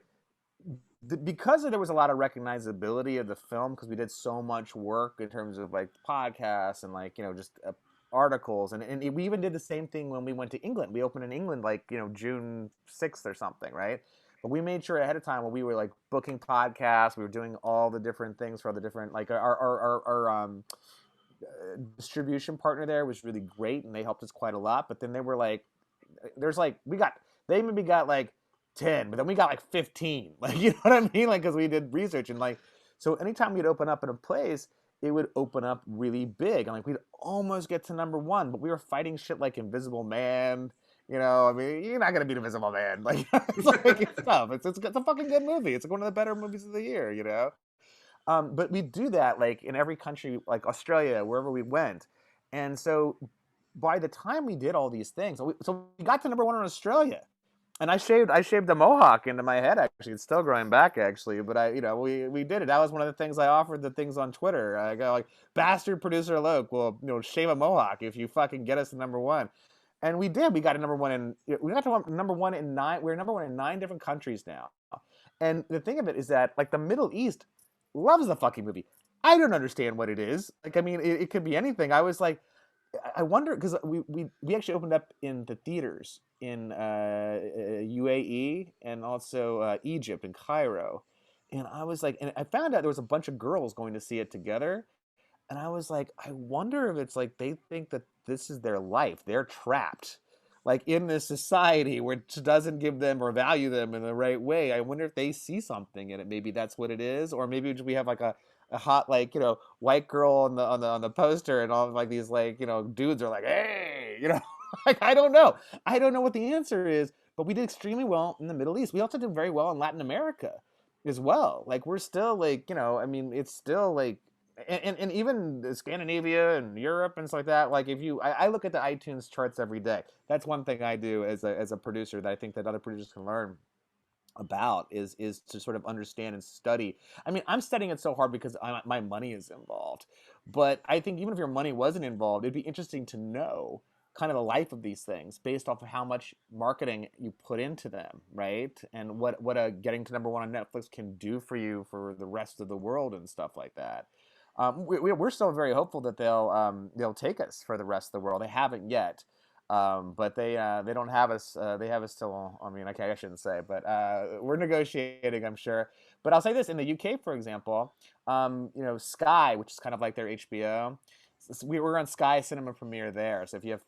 Because there was a lot of recognizability of the film, because we did so much work in terms of like podcasts and like just articles, and we even did the same thing when we went to England. We opened in England like June 6th or something, right? But we made sure ahead of time when we were like booking podcasts, we were doing all the different things for all the different like our distribution partner there was really great, and they helped us quite a lot. But then they were like, they maybe got like 10, but then we got like 15, like, you know what I mean? Like, because we did research, and like, so anytime we'd open up in a place, it would open up really big, and like we'd almost get to number 1, but we were fighting shit like Invisible Man. I mean, you're not gonna beat Invisible Man. Like, it's tough. It's a fucking good movie. It's like one of the better movies of the year. But we do that like in every country, like Australia, wherever we went, and so by the time we did all these things, so we got to number 1 in Australia. And I shaved the mohawk into my head. Actually, it's still growing back. Actually, but we did it. That was one of the things I offered the things on Twitter. I go like, bastard producer Alok will shave a mohawk if you fucking get us to number 1, and we did. We got to number 1 in. We got to number 1 in 9. We're number 1 in 9 different countries now. And the thing of it is that like the Middle East loves the fucking movie. I don't understand what it is. Like, I mean, it could be anything. I was like, I wonder, because we actually opened up in the theaters in UAE and also Egypt and Cairo, And I was like, and I found out there was a bunch of girls going to see it together. And I was like, I wonder if it's like they think that this is their life. They're trapped like in this society which doesn't give them or value them in the right way. I wonder if they see something in it. Maybe that's what it is. Or maybe we have like a hot, like, white girl on the poster, and all of like these, like, dudes are like, hey, like, I don't know. I don't know what the answer is, but we did extremely well in the Middle East. We also did very well in Latin America as well. Like, we're still like, I mean, it's still like, and even Scandinavia and Europe and stuff like that. Like, I look at the iTunes charts every day. That's one thing I do as a producer that I think that other producers can learn about is to sort of understand and study. I mean, I'm studying it so hard because my money is involved. But I think even if your money wasn't involved, it'd be interesting to know kind of the life of these things based off of how much marketing you put into them, right? And what a getting to #1 on Netflix can do for you for the rest of the world and stuff like that. We're still very hopeful that they'll take us for the rest of the world. They haven't yet, but they don't have us. They have us still. I mean, okay, I shouldn't say, but we're negotiating, I'm sure. But I'll say this: in the UK, for example, Sky, which is kind of like their HBO. We were on Sky Cinema Premiere there. So if you have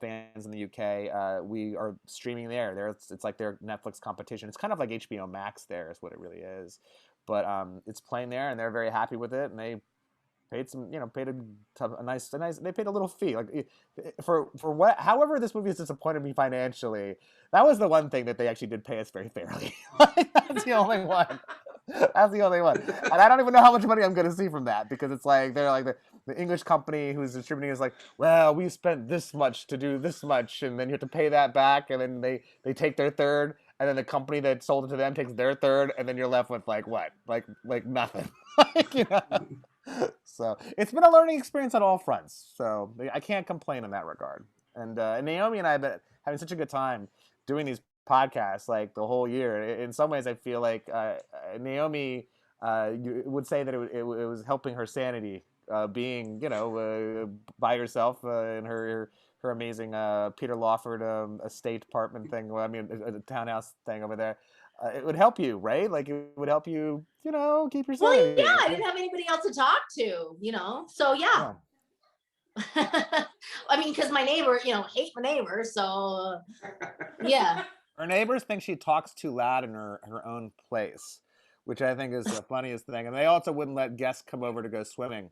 fans in the UK, we are streaming there. It's like their Netflix competition. It's kind of like HBO Max there, is what it really is. But it's playing there, and they're very happy with it, and they paid a nice. They paid a little fee, like for what. However, this movie has disappointed me financially. That was the one thing that they actually did pay us very fairly. That's the only one. That's the only one, and I don't even know how much money I'm going to see from that, because it's like they're like the English company who's distributing is like, well, we spent this much to do this much, and then you have to pay that back, and then they take their third, and then the company that sold it to them takes their third, and then you're left with like what, like nothing, So it's been a learning experience on all fronts. So I can't complain in that regard. And Naomi and I have been having such a good time doing these podcasts like the whole year. In some ways, I feel like Naomi would say that it was helping her sanity, being by herself in her amazing Peter Lawford estate apartment thing. Well, I mean, a townhouse thing over there. It would help you, right? Like, it would help you, keep your sanity. Well, yeah, I didn't have anybody else to talk to, so yeah. I mean, because my neighbor, hate my neighbor, so yeah. Her neighbors think she talks too loud in her own place, which I think is the funniest thing. And they also wouldn't let guests come over to go swimming,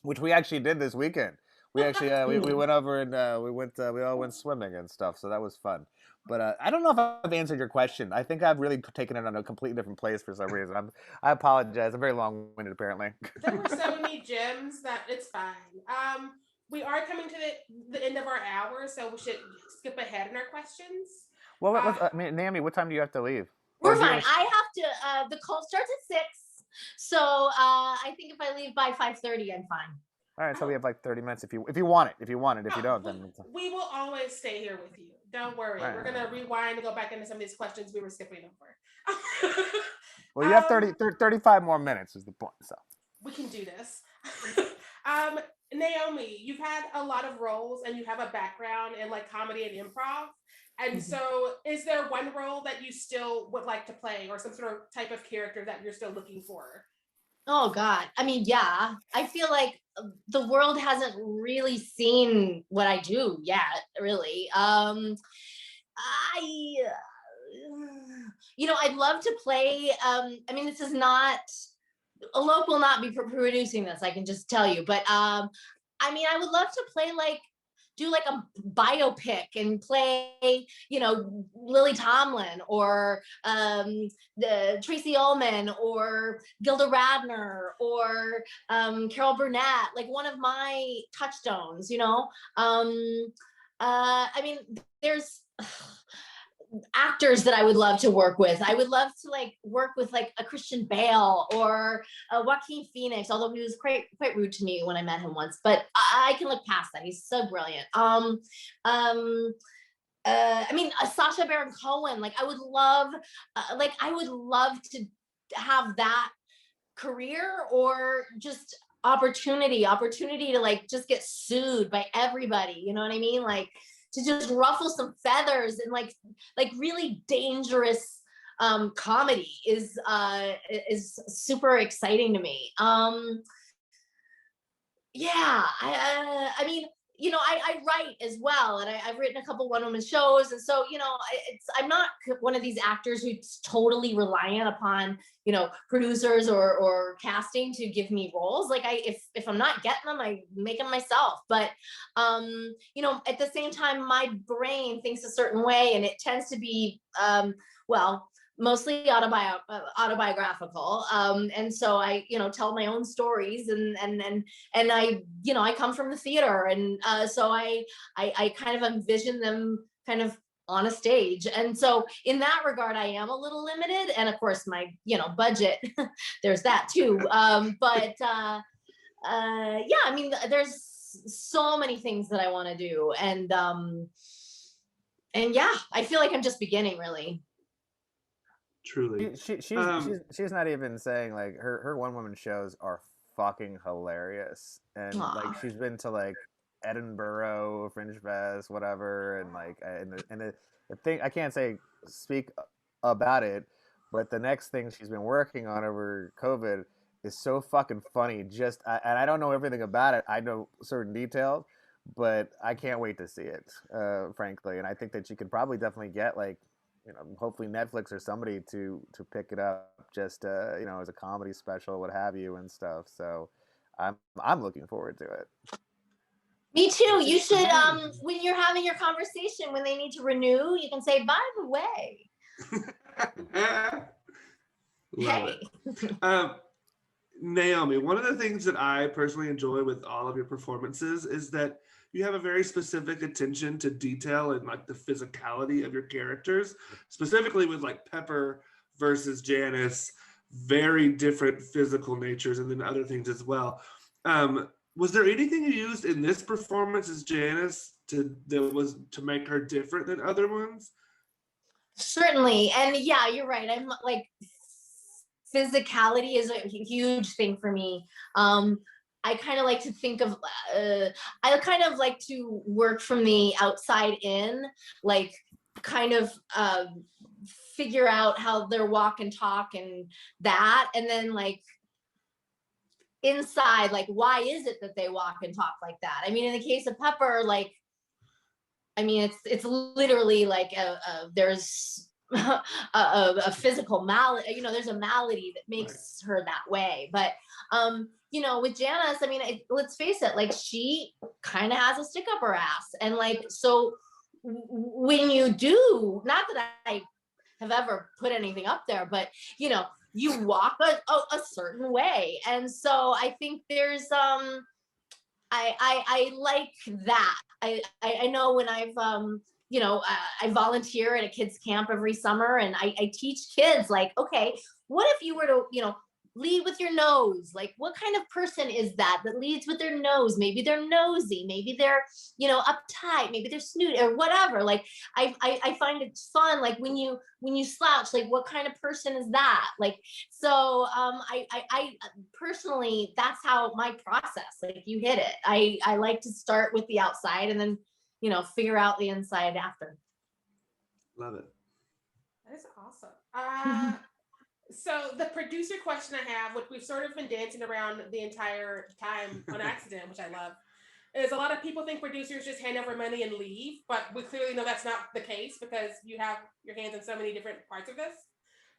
which we actually did this weekend. We actually we went over and we all went swimming and stuff, so that was fun. But I don't know if I've answered your question. I think I've really taken it on a completely different place for some reason. I apologize. I'm very long-winded, apparently. There were so many gems that it's fine. We are coming to the end of our hour, so we should skip ahead in our questions. Well, Naomi, what time do you have to leave? We're fine. I have to. The call starts at 6, so I think if I leave by 5:30, I'm fine. All right, so we have like 30 minutes if you want it. If you don't, then we will always stay here with you. Don't worry. Right. We're gonna rewind and go back into some of these questions we were skipping over. Well, you have 35 more minutes is the point. So we can do this. Naomi, you've had a lot of roles and you have a background in like comedy and improv. And so is there one role that you still would like to play, or some sort of type of character that you're still looking for? Oh God. I mean, yeah, I feel like the world hasn't really seen what I do yet, really. I'd love to play, I mean, this is not, Alok will not be producing this, I can just tell you, but I mean, I would love to play do like a biopic and play, Lily Tomlin or the Tracy Ullman or Gilda Radner or Carol Burnett, like one of my touchstones, I mean, there's actors that I would love to work with. I would love to work with a Christian Bale or Joaquin Phoenix, although he was quite rude to me when I met him once, but I can look past that. He's so brilliant. I mean, Sacha Baron Cohen, I would love to have that career, or just opportunity to just get sued by everybody. You know what I mean? To just ruffle some feathers and like really dangerous comedy is super exciting to me. Yeah, I mean, I write as well, and I've written a couple one-woman shows, and so I'm not one of these actors who's totally reliant upon producers or casting to give me roles. Like if I'm not getting them, I make them myself. But at the same time, my brain thinks a certain way, and it tends to be well, mostly autobiographical, and so I tell my own stories, and I come from the theater, and so I kind of envision them kind of on a stage, and so in that regard I am a little limited, and of course my budget there's that too, but yeah, I mean, there's so many things that I want to do, and yeah, I feel like I'm just beginning, really. Truly. She's not even saying, like, her one woman shows are fucking hilarious, and like she's been to like Edinburgh Fringe Fest, whatever, and like the thing I can't speak about it, but the next thing she's been working on over COVID is so fucking funny. And I don't know everything about it. I know certain details, but I can't wait to see it, frankly. And I think that you could probably definitely get like, hopefully Netflix or somebody to pick it up just as a comedy special, what have you, and stuff. So I'm looking forward to it. Me too. You should when you're having your conversation, when they need to renew, you can say, by the way. Love it. Naomi, one of the things that I personally enjoy with all of your performances is that you have a very specific attention to detail and like the physicality of your characters, specifically with like Pepper versus Janice, very different physical natures, and then other things as well. Was there anything you used in this performance as Janice to make her different than other ones? Certainly, and yeah, you're right. I'm like, physicality is a huge thing for me. I kind of like to think of, I kind of like to work from the outside in, like kind of figure out how their walk and talk and that, and then like inside, like why is it that they walk and talk like that? I mean, in the case of Pepper, like, I mean, it's literally like there's a physical malady, there's a malady that makes her that way. But with Janice, I mean, let's face it, like she kind of has a stick up her ass, and like, so when you do, not that I have ever put anything up there, but you walk a certain way, and so I think there's I like that. I know when I've I volunteer at a kids camp every summer, and I teach kids, like, okay, what if you were to lead with your nose? Like, what kind of person is that leads with their nose? Maybe they're nosy, maybe they're uptight, maybe they're snooty or whatever. Like, I find it fun, like when you slouch, like what kind of person is that? Like, so I personally, that's how my process, like, you hit it. I like to start with the outside and then figure out the inside after. Love it. That is awesome. So the producer question I have, which we've sort of been dancing around the entire time on accident, which I love, is a lot of people think producers just hand over money and leave, but we clearly know that's not the case because you have your hands in so many different parts of this.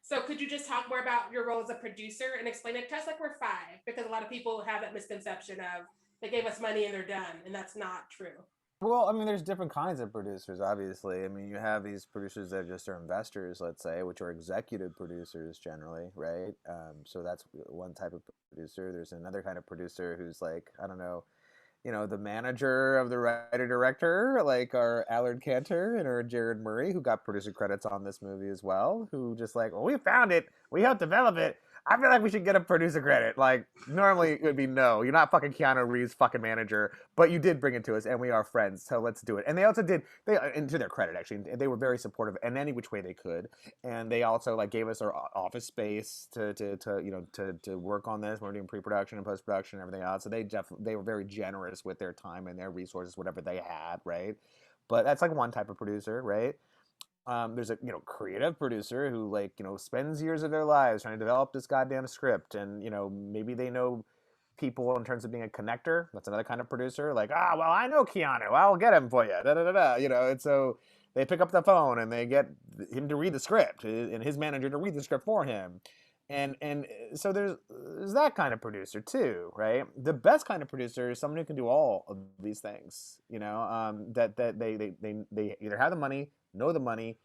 So could you just talk more about your role as a producer and explain it to us like we're five? Because a lot of people have that misconception of they gave us money and they're done, and that's not true. Well, I mean, there's different kinds of producers, obviously. I mean, you have these producers that just are investors, let's say, which are executive producers generally, right? So that's one type of producer. There's another kind of producer who's like, I don't know, the manager of the writer-director, like our Allard Cantor and our Jared Murray, who got producer credits on this movie as well, who just like, well, we found it, we helped develop it, I feel like we should get a producer credit. Like, normally it would be no. You're not fucking Keanu Reeves' fucking manager, but you did bring it to us, and we are friends, so let's do it. And they also did, and to their credit, actually, they were very supportive in any which way they could. And they also like gave us our office space to work on this. We're doing pre-production and post-production and everything else. So they were very generous with their time and their resources, whatever they had, right? But that's like one type of producer, right? There's a creative producer who like spends years of their lives trying to develop this goddamn script, and maybe they know people in terms of being a connector. That's another kind of producer. Like, well, I know Keanu, I'll get him for you. Da, da, da, da. And so they pick up the phone and they get him to read the script and his manager to read the script for him. And so there's that kind of producer too, right? The best kind of producer is someone who can do all of these things, that they either have the money, know the money,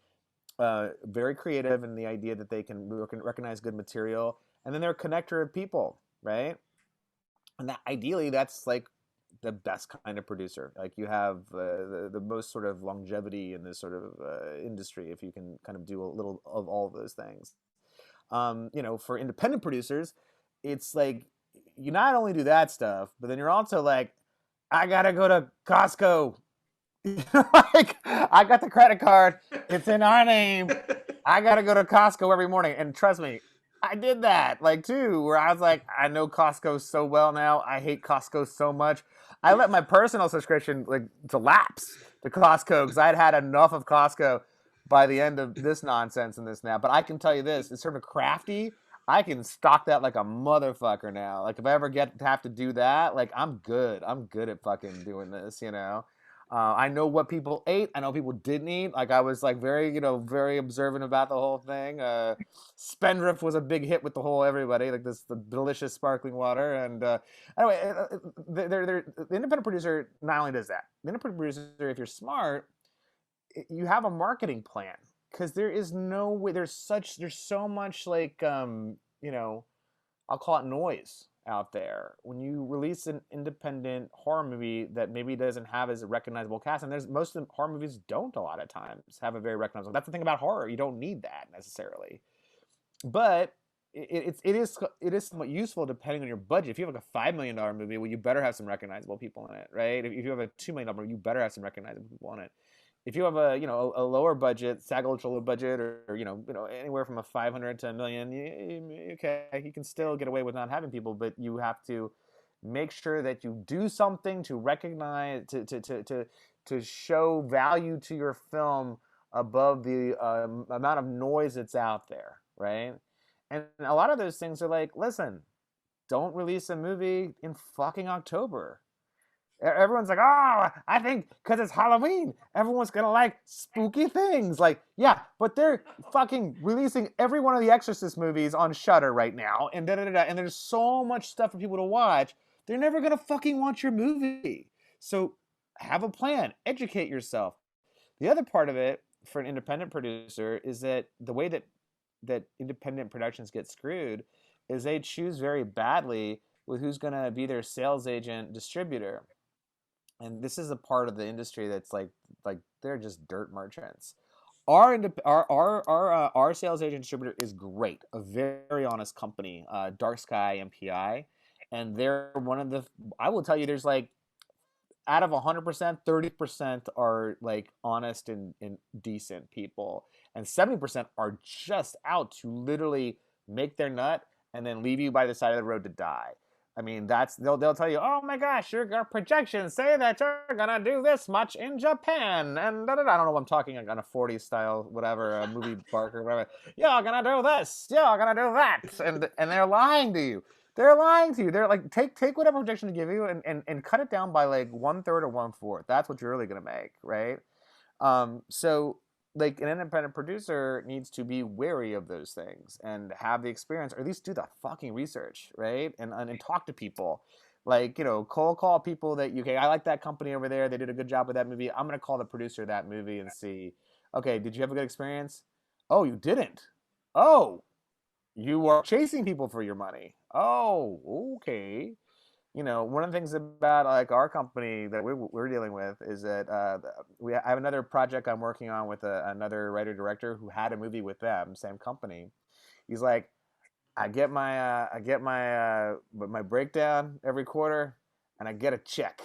very creative in the idea that they can recognize good material, and then they're a connector of people, right? And that ideally, that's like the best kind of producer. Like you have the most sort of longevity in this sort of industry if you can kind of do a little of all of those things. For independent producers, it's like you not only do that stuff, but then you're also like, I gotta go to Costco. Like, I got the credit card. It's in our name. I gotta go to Costco every morning. And trust me, I did that, like, too, where I was like, I know Costco so well now. I hate Costco so much. I let my personal subscription, like, to lapse to Costco because I'd had enough of Costco by the end of this nonsense and this now. But I can tell you this, it's sort of crafty. I can stock that like a motherfucker now. Like, if I ever get to have to do that, like, I'm good. I'm good at fucking doing this, I know what people ate. I know people didn't eat. Like, I was like very, very observant about the whole thing. Spendrift was a big hit with the whole everybody, like the delicious sparkling water. And anyway, the independent producer not only does that. The independent producer, if you're smart, you have a marketing plan, because there is no way. There's so much like I'll call it noise out there when you release an independent horror movie that maybe doesn't have as a recognizable cast. And there's most of the horror movies don't a lot of times have a very recognizable. That's the thing about horror. You don't need that necessarily, but it is somewhat useful depending on your budget. If you have like a $5 million movie, well, you better have some recognizable people in it, right? If you have a $2 million movie, you better have some recognizable people in it. If you have a a lower budget, SAG ultra low budget, or anywhere from a 500 to a million, okay, you can still get away with not having people, but you have to make sure that you do something to recognize, to show value to your film above the amount of noise that's out there, right? And a lot of those things are like, listen, don't release a movie in fucking October. Everyone's like, oh, I think because it's Halloween, everyone's going to like spooky things. Like, yeah, but they're fucking releasing every one of the Exorcist movies on Shudder right now. And da-da-da-da. And there's so much stuff for people to watch. They're never going to fucking watch your movie. So have a plan. Educate yourself. The other part of it for an independent producer is that the way that independent productions get screwed is they choose very badly with who's going to be their sales agent distributor. And this is a part of the industry that's like they're just dirt merchants. Our sales agent distributor is great, a very honest company, Dark Sky MPI, and they're one of the. I will tell you, there's like out of 100%, 30% are like honest and decent people, and 70% are just out to literally make their nut and then leave you by the side of the road to die. I mean, they'll tell you, oh my gosh, your projections say that you're gonna do this much in Japan, and I don't know what I'm talking on a 40s style, whatever, movie Barker, whatever. You're gonna do this, you're gonna do that, and they're lying to you. They're lying to you. They're like, take whatever projection to give you and cut it down by like 1/3 or 1/4. That's what you're really gonna make, right? So like an independent producer needs to be wary of those things and have the experience, or at least do the fucking research, right? And talk to people, like cold call people that I like that company over there. They did a good job with that movie. I'm gonna call the producer of that movie and see, okay, did you have a good experience? Oh, you didn't. Oh, you are chasing people for your money. Oh, okay. One of the things about like our company that we're dealing with is that I have another project I'm working on with another writer director who had a movie with them, same company. He's like, I get my breakdown every quarter, and I get a check.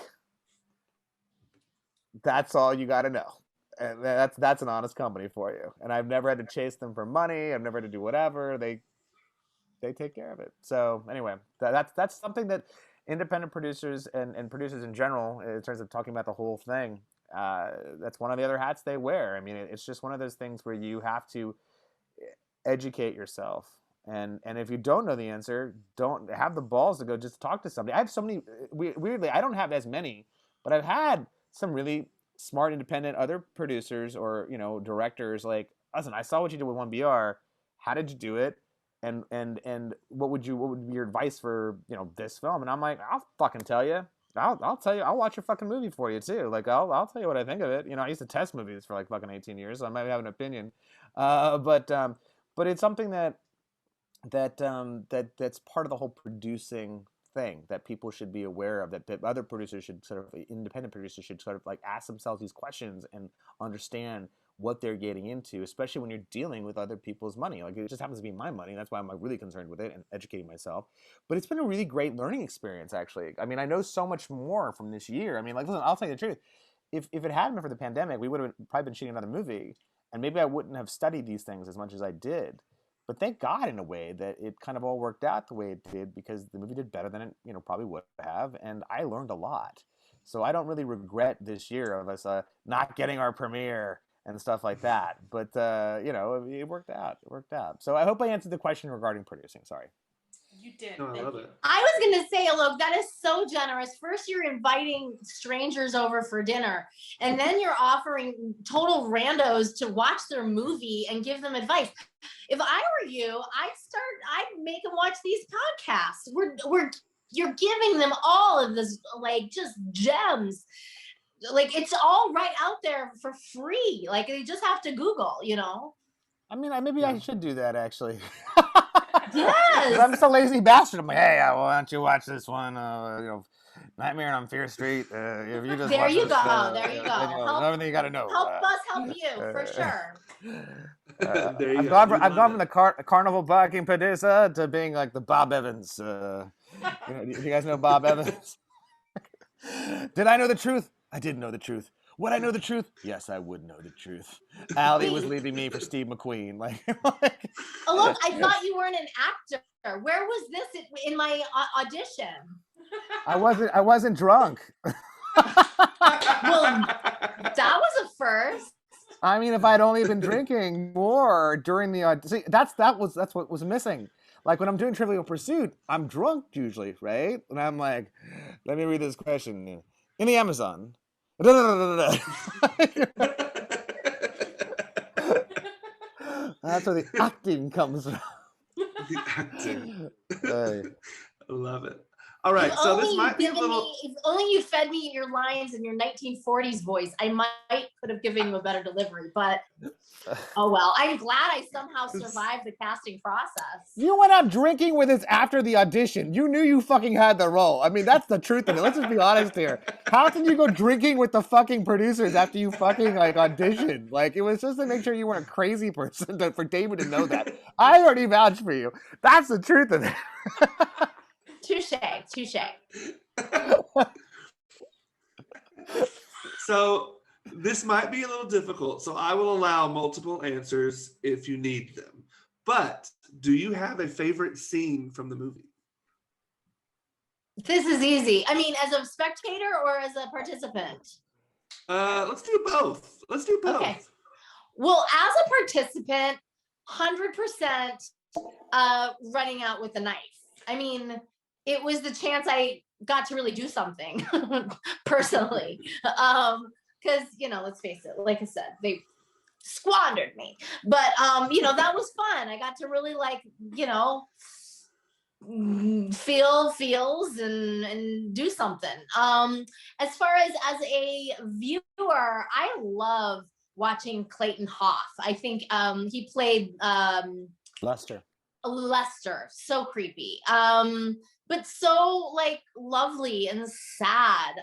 That's all you got to know, and that's an honest company for you. And I've never had to chase them for money. I've never had to do whatever. They take care of it. So anyway, that's something that independent producers and producers in general, in terms of talking about the whole thing, That's one of the other hats they wear. I mean, it's just one of those things where you have to educate yourself. And if you don't know the answer, don't have the balls to go just talk to somebody. I have so many, weirdly, I don't have as many, but I've had some really smart, independent other producers or, directors like, listen, I saw what you did with 1BR. How did you do it? And what would be your advice for, this film? And I'm like, I'll fucking tell you. I'll tell you. I'll watch your fucking movie for you too. Like I'll tell you what I think of it. I used to test movies for like fucking 18 years, so I might have an opinion. But it's something that's part of the whole producing thing that people should be aware of, that other producers should independent producers should sort of like ask themselves these questions and understand what they're getting into, especially when you're dealing with other people's money. Like it just happens to be my money. That's why I'm like really concerned with it and educating myself. But it's been a really great learning experience, actually. I mean, I know so much more from this year. I mean, like, listen, I'll tell you the truth. If it hadn't been for the pandemic, we would have probably been shooting another movie, and maybe I wouldn't have studied these things as much as I did. But thank God, in a way, that it kind of all worked out the way it did, because the movie did better than it, probably would have, and I learned a lot. So I don't really regret this year of us not getting our premiere and stuff like that. But it worked out. It worked out. So I hope I answered the question regarding producing. Sorry. You did. No, I love it. I was going to say, Alok, that is so generous. First, you're inviting strangers over for dinner, and then you're offering total randos to watch their movie and give them advice. If I were you, I'd make them watch these podcasts. You're giving them all of this, like, just gems. Like, it's all right out there for free. Like, they just have to Google, I mean, maybe I should do that, actually. Yes. I'm just a lazy bastard. I'm like, hey, why don't you watch this one? Nightmare on Fear Street. If you just There you this, go. There you go. Everything you got to know. Help us help you, for sure. I've gone from the carnival barking producer to being like the Bob Evans. You guys know Bob Evans? Did I know the truth? I didn't know the truth. Would I know the truth? Yes, I would know the truth. Allie was leaving me for Steve McQueen. Oh, look, I thought you weren't an actor. Where was this in my audition? I wasn't drunk. Well, that was a first. I mean, if I'd only been drinking more during the audition, that's what was missing. Like when I'm doing Trivial Pursuit, I'm drunk usually, right? And I'm like, let me read this question. In the Amazon. That's where the acting comes from. The acting. Hey. I love it. All right, so this might be a little... If only you fed me your lines in your 1940s voice, I could have given you a better delivery, but oh well. I'm glad I somehow survived the casting process. You went out drinking with us after the audition. You knew you fucking had the role. I mean, that's the truth of it. Let's just be honest here. How can you go drinking with the fucking producers after you fucking auditioned? Like, it was just to make sure you weren't a crazy person for David to know that. I already vouched for you. That's the truth of it. Touche. So this might be a little difficult, so I will allow multiple answers if you need them. But do you have a favorite scene from the movie? This is easy. I mean, as a spectator or as a participant? Let's do both. Okay. Well, as a participant, 100% running out with a knife. I mean, it was the chance I got to really do something personally. Because, let's face it, like I said, they squandered me. But, that was fun. I got to really feel feels and do something. As far as a viewer, I love watching Clayton Hoff. I think he played Lester. So creepy. But so lovely and sad.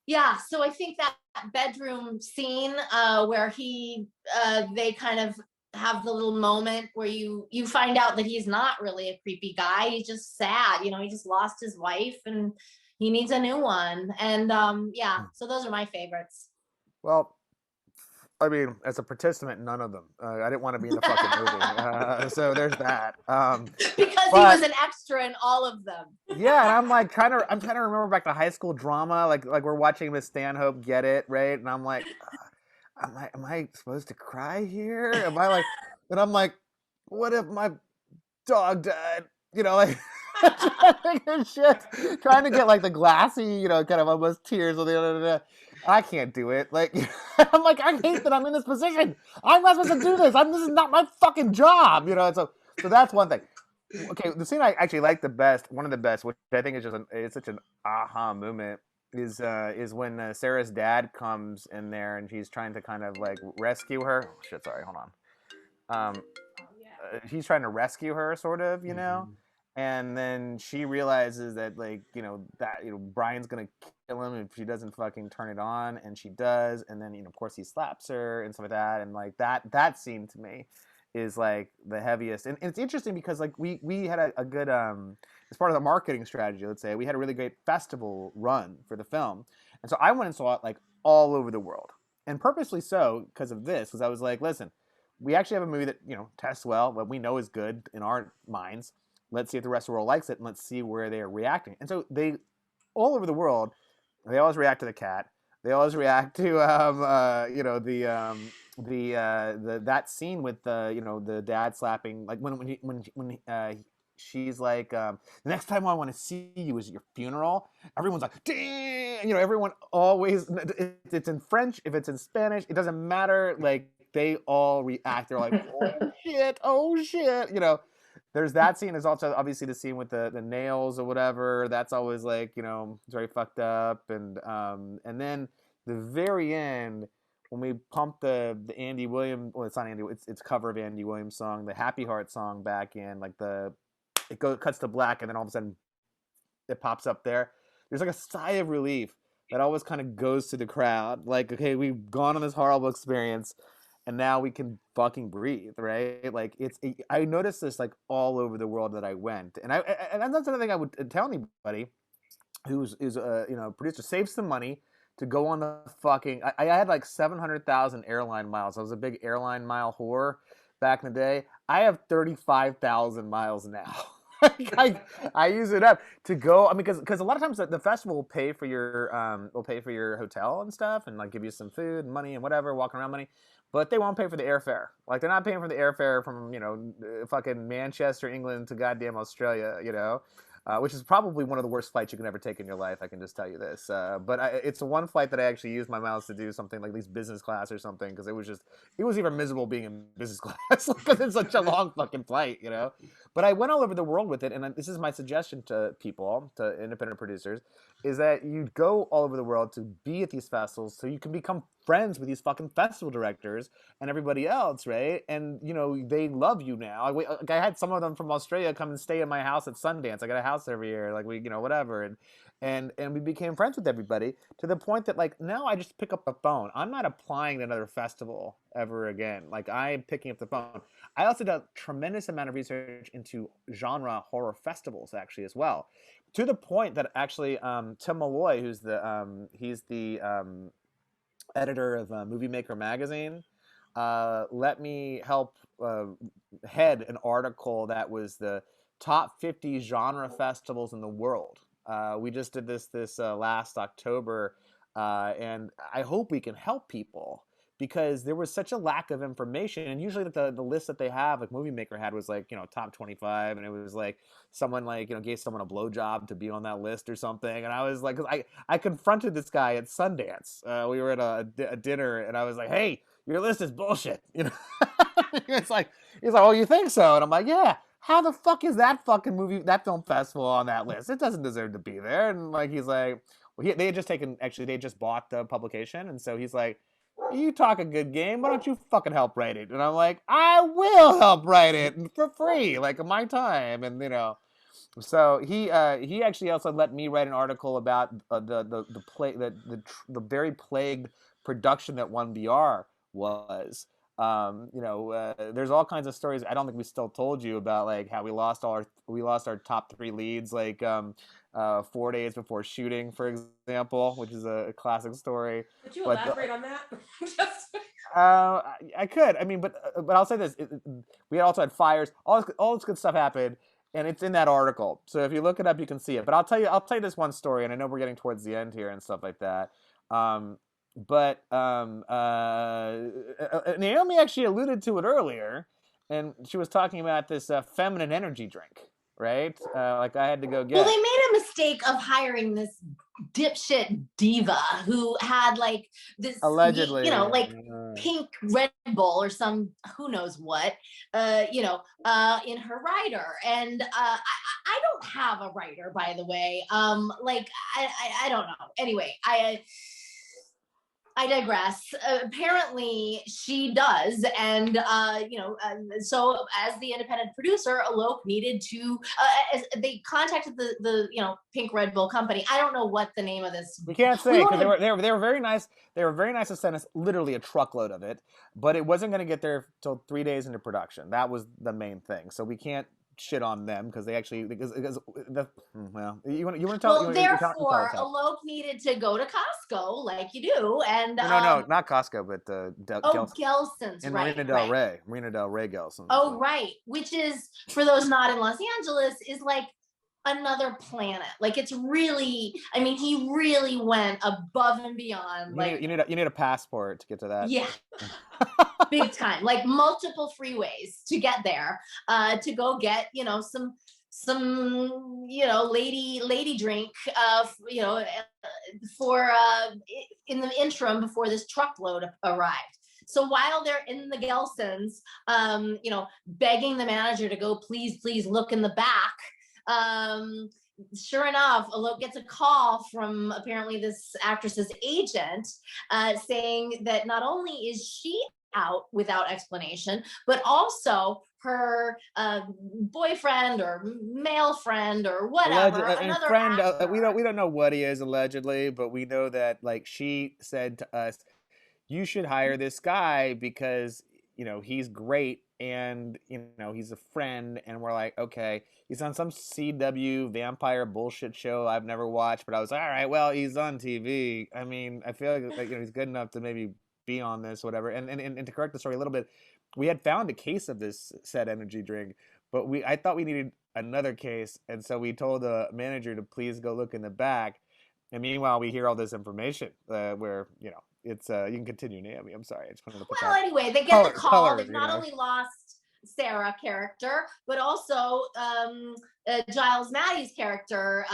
Yeah, so I think that bedroom scene where they kind of have the little moment where you find out that he's not really a creepy guy. He's just sad. He just lost his wife and he needs a new one. And so those are my favorites. Well, I mean, as a participant, none of them. I didn't want to be in the fucking movie, so there's that. Because he was an extra in all of them. Yeah, and I'm like trying to remember back to high school drama, like we're watching Miss Stanhope get it right, and I'm like, am I supposed to cry here? Am I like, and I'm like, what if my dog died? You know, like trying to get like the glassy, you know, kind of almost tears. I can't do it. Like, I'm like, I hate that I'm in this position. I'm not supposed to do this. This is not my fucking job, you know. So that's one thing. Okay, the scene I actually like the best, one of the best, which I think is just it's such an aha moment, is when Sarah's dad comes in there and he's trying to kind of like rescue her. Oh, shit, sorry, hold on. He's trying to rescue her, sort of, you know. And then she realizes that, like, you know, that, you know, Brian's gonna kill him if she doesn't fucking turn it on, and she does. And then, you know, of course, he slaps her and stuff like that. And like that scene to me is like the heaviest. And it's interesting because like we had a good as part of the marketing strategy, let's say, we had a really great festival run for the film, and so I went and saw it like all over the world, and purposely so because of this, because I was like, listen, we actually have a movie that, you know, tests well, what we know is good in our minds. Let's see if the rest of the world likes it, and let's see where they are reacting. And so they, all over the world, they always react to the cat. They always react to, you know, that scene with the, you know, the dad slapping, like when she's like, the next time I want to see you is at your funeral. Everyone's like, damn, you know, everyone always, it's in French, if it's in Spanish, it doesn't matter. Like they all react. They're like, oh shit, you know. There's that scene. There's also obviously the scene with the nails or whatever. That's always like, you know, it's very fucked up. And then the very end, when we pump the Andy Williams, well, it's not Andy, it's cover of Andy Williams song, the Happy Heart song back in, like cuts to black, and then all of a sudden it pops up there. There's like a sigh of relief that always kind of goes to the crowd. Like, okay, we've gone on this horrible experience, and now we can fucking breathe, right? Like I noticed this like all over the world that I went, and that's another thing I would tell anybody who's you know, producer, save some money to go on the fucking. I had like 700,000 airline miles. I was a big airline mile whore back in the day. I have 35,000 miles now. I use it up to go. I mean, because a lot of times the festival will pay for your hotel and stuff, and like give you some food and money and whatever, walking around money. But they won't pay for the airfare. Like, they're not paying for the airfare from, you know, fucking Manchester, England to goddamn Australia, you know, which is probably one of the worst flights you can ever take in your life. I can just tell you this. But it's the one flight that I actually used my miles to do something like at least business class or something, because it was even miserable being in business class because it's such a long fucking flight, you know. But I went all over the world with it, and this is my suggestion to people, to independent producers, is that you go all over the world to be at these festivals so you can become friends with these fucking festival directors and everybody else, right? And, you know, they love you now. I had some of them from Australia come and stay at my house at Sundance. I got a house every year, like, we, you know, whatever. And we became friends with everybody to the point that, like, now I just pick up the phone. I'm not applying to another festival ever again. Like, I'm picking up the phone. I also did a tremendous amount of research into genre horror festivals, actually, as well. To the point that actually Tim Malloy, who's he's the editor of Movie Maker magazine, let me help head an article that was the top 50 genre festivals in the world. We just did this last October, and I hope we can help people, because there was such a lack of information. And usually the list that they have, like Movie Maker had, was like, you know, top 25, and it was like someone, like, you know, gave someone a blowjob to be on that list or something. And I was like, because I confronted this guy at Sundance. We were at a dinner, and I was like, hey, your list is bullshit, you know. He's like, oh, you think so? And I'm like, yeah. How the fuck is that film festival on that list? It doesn't deserve to be there. And like, he's like, well, they had just bought the publication, and so he's like, you talk a good game, why don't you fucking help write it? And I'm like, I will help write it for free, like, my time. And, you know, so he actually also let me write an article about the very plagued production that 1BR was. There's all kinds of stories. I don't think we still told you about like how we lost our top 3 leads, like 4 days before shooting, for example, which is a classic story. Could you elaborate on that? I could. I mean, but I'll say this: we also had fires. All this good stuff happened, and it's in that article. So if you look it up, you can see it. But I'll tell you this one story, and I know we're getting towards the end here and stuff like that. Naomi actually alluded to it earlier, and she was talking about this feminine energy drink, right? Like I had to go get. Well, they made a mistake of hiring this dipshit diva who had like this, allegedly, like pink Red Bull or some who knows what, in her rider. And I don't have a rider, by the way. I don't know. Anyway, I digress. Apparently she does. And, so as the independent producer, Alok needed to, they contacted the Pink Red Bull company. I don't know what the name of this. We can't say, because they were very nice. They were very nice to send us literally a truckload of it, but it wasn't going to get there till 3 days into production. That was the main thing. So we can't shit on them because you want to tell. Well, therefore, Alok needed to go to Costco like you do, and no, not Costco, but Gelson's, in right? Marina Del Rey Gelson's. Oh, right, which is, for those not in Los Angeles, is like another planet. Like it's really, I mean, he really went above and beyond. Like you need a passport to get to that. Yeah. Big time, like multiple freeways to get there, to go get, some lady drink, for in the interim before this truckload arrived. So while they're in the Gelson's, begging the manager to go, please look in the back. Sure enough, Alok gets a call from apparently this actress's agent, saying that not only is she out without explanation, but also her boyfriend or male friend or whatever, another friend. actor. We don't know what he is allegedly, but we know that like she said to us, you should hire this guy because he's great and he's a friend. And we're like, okay, he's on some CW vampire bullshit show I've never watched, but I was like, all right, well, he's on TV. I mean, I feel like he's good enough to maybe be on this, whatever. And to correct the story a little bit, we had found a case of this said energy drink, but I thought we needed another case, and so we told the manager to please go look in the back. And meanwhile, we hear all this information where it's you can continue, Naomi. I'm sorry, I just wanted to put that. Anyway, they get the call. They've not only lost Sarah character, but also Giles Maddie's character,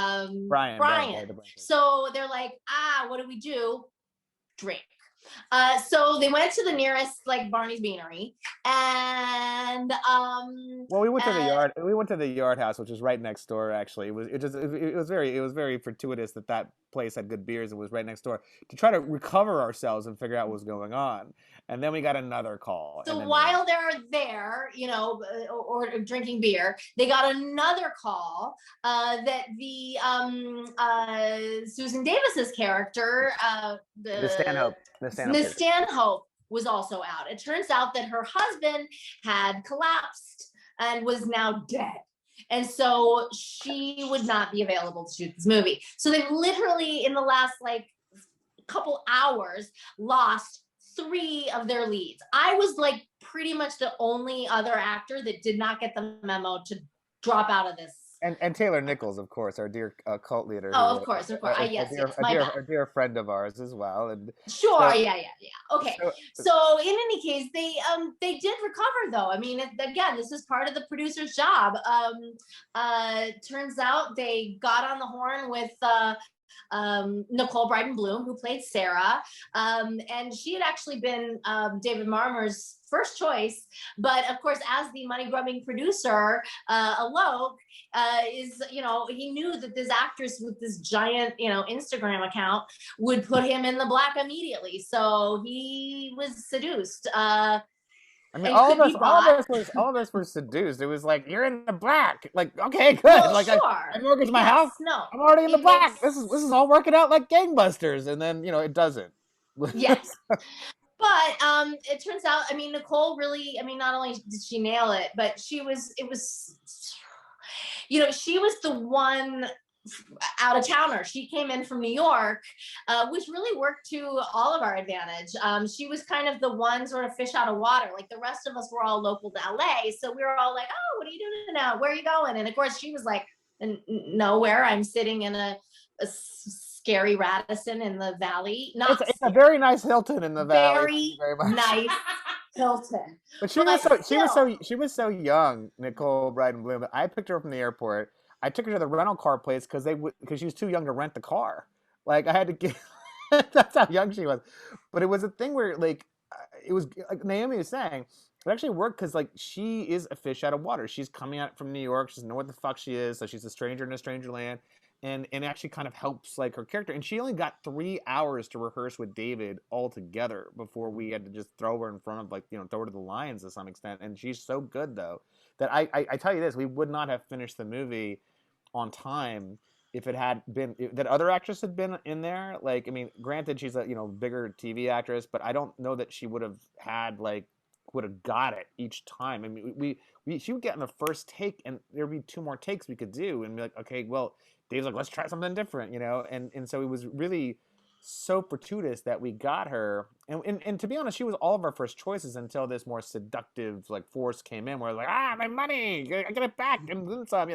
Brian. So they're like, what do we do? Drink. So they went to the nearest like Barney's Beanery, and we went to the yard. We went to the Yard House, which is right next door. Actually, it was very fortuitous that place had good beers and was right next door to try to recover ourselves and figure out what was going on. And then we got another call. So while they're there, or drinking beer, they got another call that the Susan Davis's character, Miss Stanhope was also out. It turns out that her husband had collapsed and was now dead. And so she would not be available to shoot this movie. So they've literally, in the last couple hours, lost 3 of their leads. I was like pretty much the only other actor that did not get the memo to drop out of this. And Taylor Nichols, of course, our dear cult leader. Oh, of course. Yes, a dear friend of ours as well. And sure, so, yeah. Okay, so in any case, they did recover though. I mean, again, this is part of the producer's job. Turns out they got on the horn with Nicole Bryden Bloom, who played Sarah, and she had actually been David Marmer's first choice, but of course, as the money grubbing producer, Alok he knew that this actress with this giant Instagram account would put him in the black immediately, so he was seduced. I mean, all of us were seduced. It was like, you're in the black. Like, okay, good. Well, sure. I mortgaged my house. No, I'm already in the black. This is all working out like gangbusters, and then it doesn't. Yes. But it turns out, I mean, Nicole really, I mean, not only did she nail it, but she was the one out of towner. She came in from New York, which really worked to all of our advantage. She was kind of the one sort of fish out of water. Like the rest of us were all local to LA. So we were all like, oh, what are you doing now? Where are you going? And of course she was like, nowhere. I'm sitting in a scary Radisson in the valley. It's a very nice Hilton in the valley. Very nice Hilton. But she was so young, Nicole Bryden Bloom. I picked her up from the airport. I took her to the rental car place because she was too young to rent the car. Like I had to get. That's how young she was. But it was a thing where like it was like Naomi was saying. It actually worked because like she is a fish out of water. She's coming out from New York. She doesn't know what the fuck she is, so she's a stranger in a stranger land. And it actually kind of helps like her character. And she only got 3 hours to rehearse with David all together before we had to just throw her in front of like, throw her to the lions to some extent. And she's so good though, that I tell you this, we would not have finished the movie on time if it had been, that other actress had been in there. Like, I mean, granted she's a, bigger TV actress, but I don't know that she would have got it each time. I mean, she would get in the first take and there'd be 2 more takes we could do and be like, okay, well, Dave's like, let's try something different, and so it was really so fortuitous that we got her. And to be honest, she was all of our first choices until this more seductive like force came in where like, my money, I get it back and then some,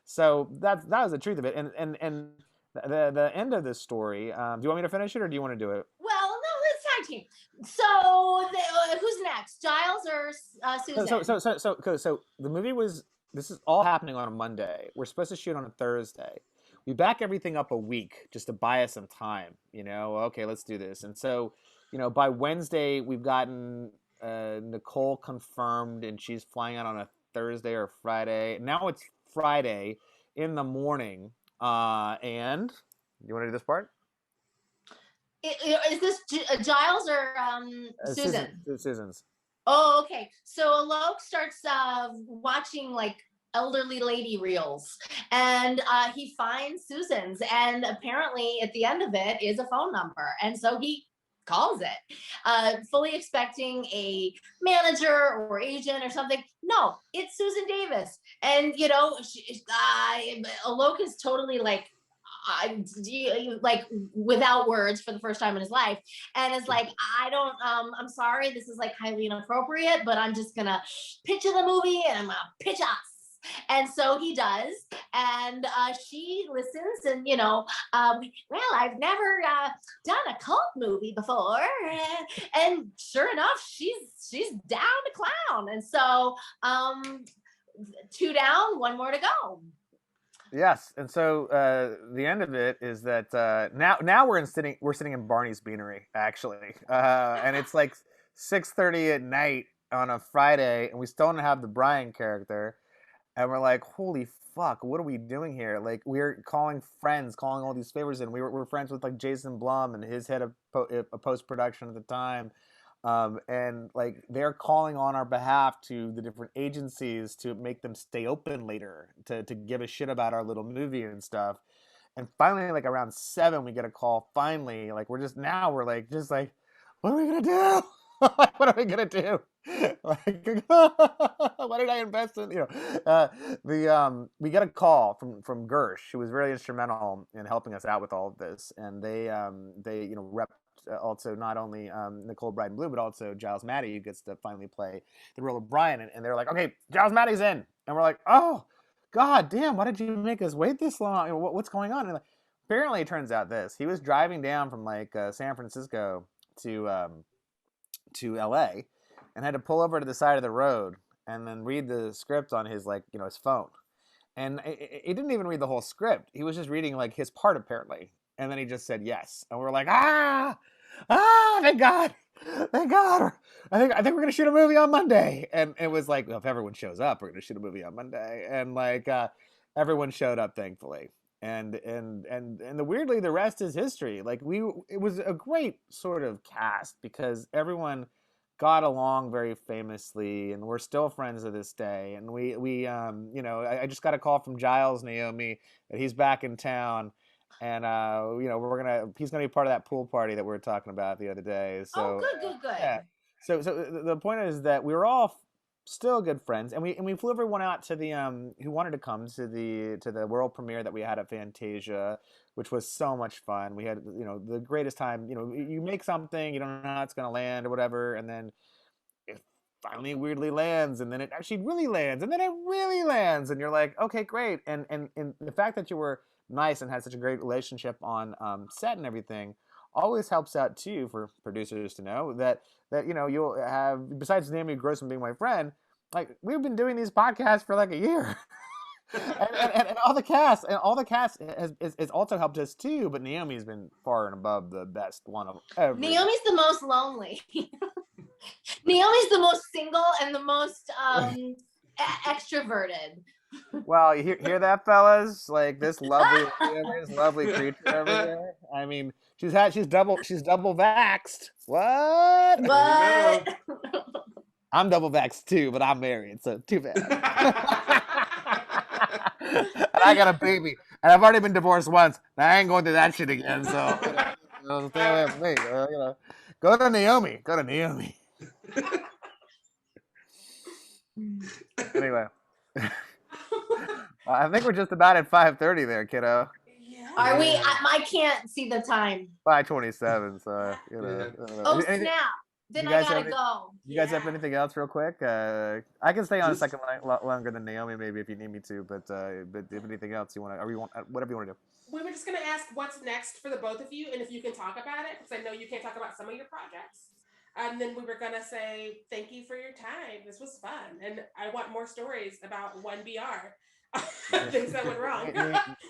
So that was the truth of it. And the end of this story, do you want me to finish it or do you want to do it? Well, no, let's tag team. So who's next, Giles or Susan? So the movie this is all happening on a Monday. We're supposed to shoot on a Thursday. We back everything up a week just to buy us some time, okay, let's do this. And so, by Wednesday, we've gotten Nicole confirmed and she's flying out on a Thursday or Friday. Now it's Friday in the morning. And you want to do this part? Is this Giles or Susan? Susan's. Oh, okay. So Alok starts watching like elderly lady reels and he finds Susan's, and apparently at the end of it is a phone number, and so he calls it fully expecting a manager or agent or something. No, it's Susan Davis. And Alok is totally like without words for the first time in his life, and it's like, I'm sorry, this is like highly inappropriate, but I'm just gonna pitch you the movie and I'm gonna pitch us. And so he does, and she listens, and I've never done a cult movie before, and sure enough, she's down to clown. And so 2 down, 1 more to go. Yes, and so the end of it is that now we're sitting in Barney's Beanery actually, and it's like 6:30 at night on a Friday, and we still don't have the Brian character. And we're like, holy fuck, what are we doing here? Like, we're calling friends, calling all these favors in. We're friends with like Jason Blum and his head of post-production at the time. And like they're calling on our behalf to the different agencies to make them stay open later, to give a shit about our little movie and stuff. And finally, like around 7, we get a call. Finally, like we're like, what are we gonna do? What are we gonna do? Like, what did I invest in? We get a call from Gersh, who was really instrumental in helping us out with all of this, and they rep also not only Nicole Bryden Bloom, but also Giles Maddie, who gets to finally play the role of Brian, and they're like, okay, Giles Maddie's in, and we're like, oh, god damn, why did you make us wait this long? What's going on? And like, apparently, it turns out he was driving down from like San Francisco to LA and had to pull over to the side of the road and then read the script on his his phone. And he didn't even read the whole script. He was just reading like his part apparently. And then he just said yes. And we're like, thank God. Thank God. I think we're going to shoot a movie on Monday. And it was like, well, if everyone shows up, we're going to shoot a movie on Monday. And like everyone showed up, thankfully. And weirdly, the rest is history. Like it was a great sort of cast because everyone got along very famously, and we're still friends to this day. And I just got a call from Giles, Naomi, that he's back in town, and he's gonna be part of that pool party that we were talking about the other day. Oh, So good. yeah, so the point is that we were all still good friends, and we flew everyone out to the who wanted to come to the world premiere that we had at Fantasia, which was so much fun. We had the greatest time. You make something, you don't know how it's gonna land or whatever, and then it finally weirdly lands, and then it actually really lands, and then it really lands, and you're like, okay, great. And the fact that you were nice and had such a great relationship on set and everything always helps out too for producers to know that you'll have, besides Naomi Grossman being my friend, like we've been doing these podcasts for like a year. and all the cast has also helped us too, but Naomi's been far and above the best one of ever. Naomi's the most lonely. Naomi's the most single and the most extroverted. Well, you hear that, fellas? Like this lovely creature over there. I mean, she's double vaxxed. What? But I'm double vaxxed too, but I'm married, so too bad. And I got a baby, and I've already been divorced once. I ain't going through that shit again. So stay away from me. Go to Naomi. Anyway. I think we're just about at 5:30 there, kiddo. Yeah. are we? I can't see the time. 5:27. So Oh snap! Then you I guys gotta have- go. You guys have Yeah. anything else, real quick? I can stay on a Just- second longer than Naomi, maybe if you need me to. But if anything else you want to, or you want whatever you want to do. We were just going to ask what's next for the both of you and if you can talk about it, because I know you can't talk about some of your projects. And then we were going to say thank you for your time. This was fun. And I want more stories about 1BR. Things that went wrong.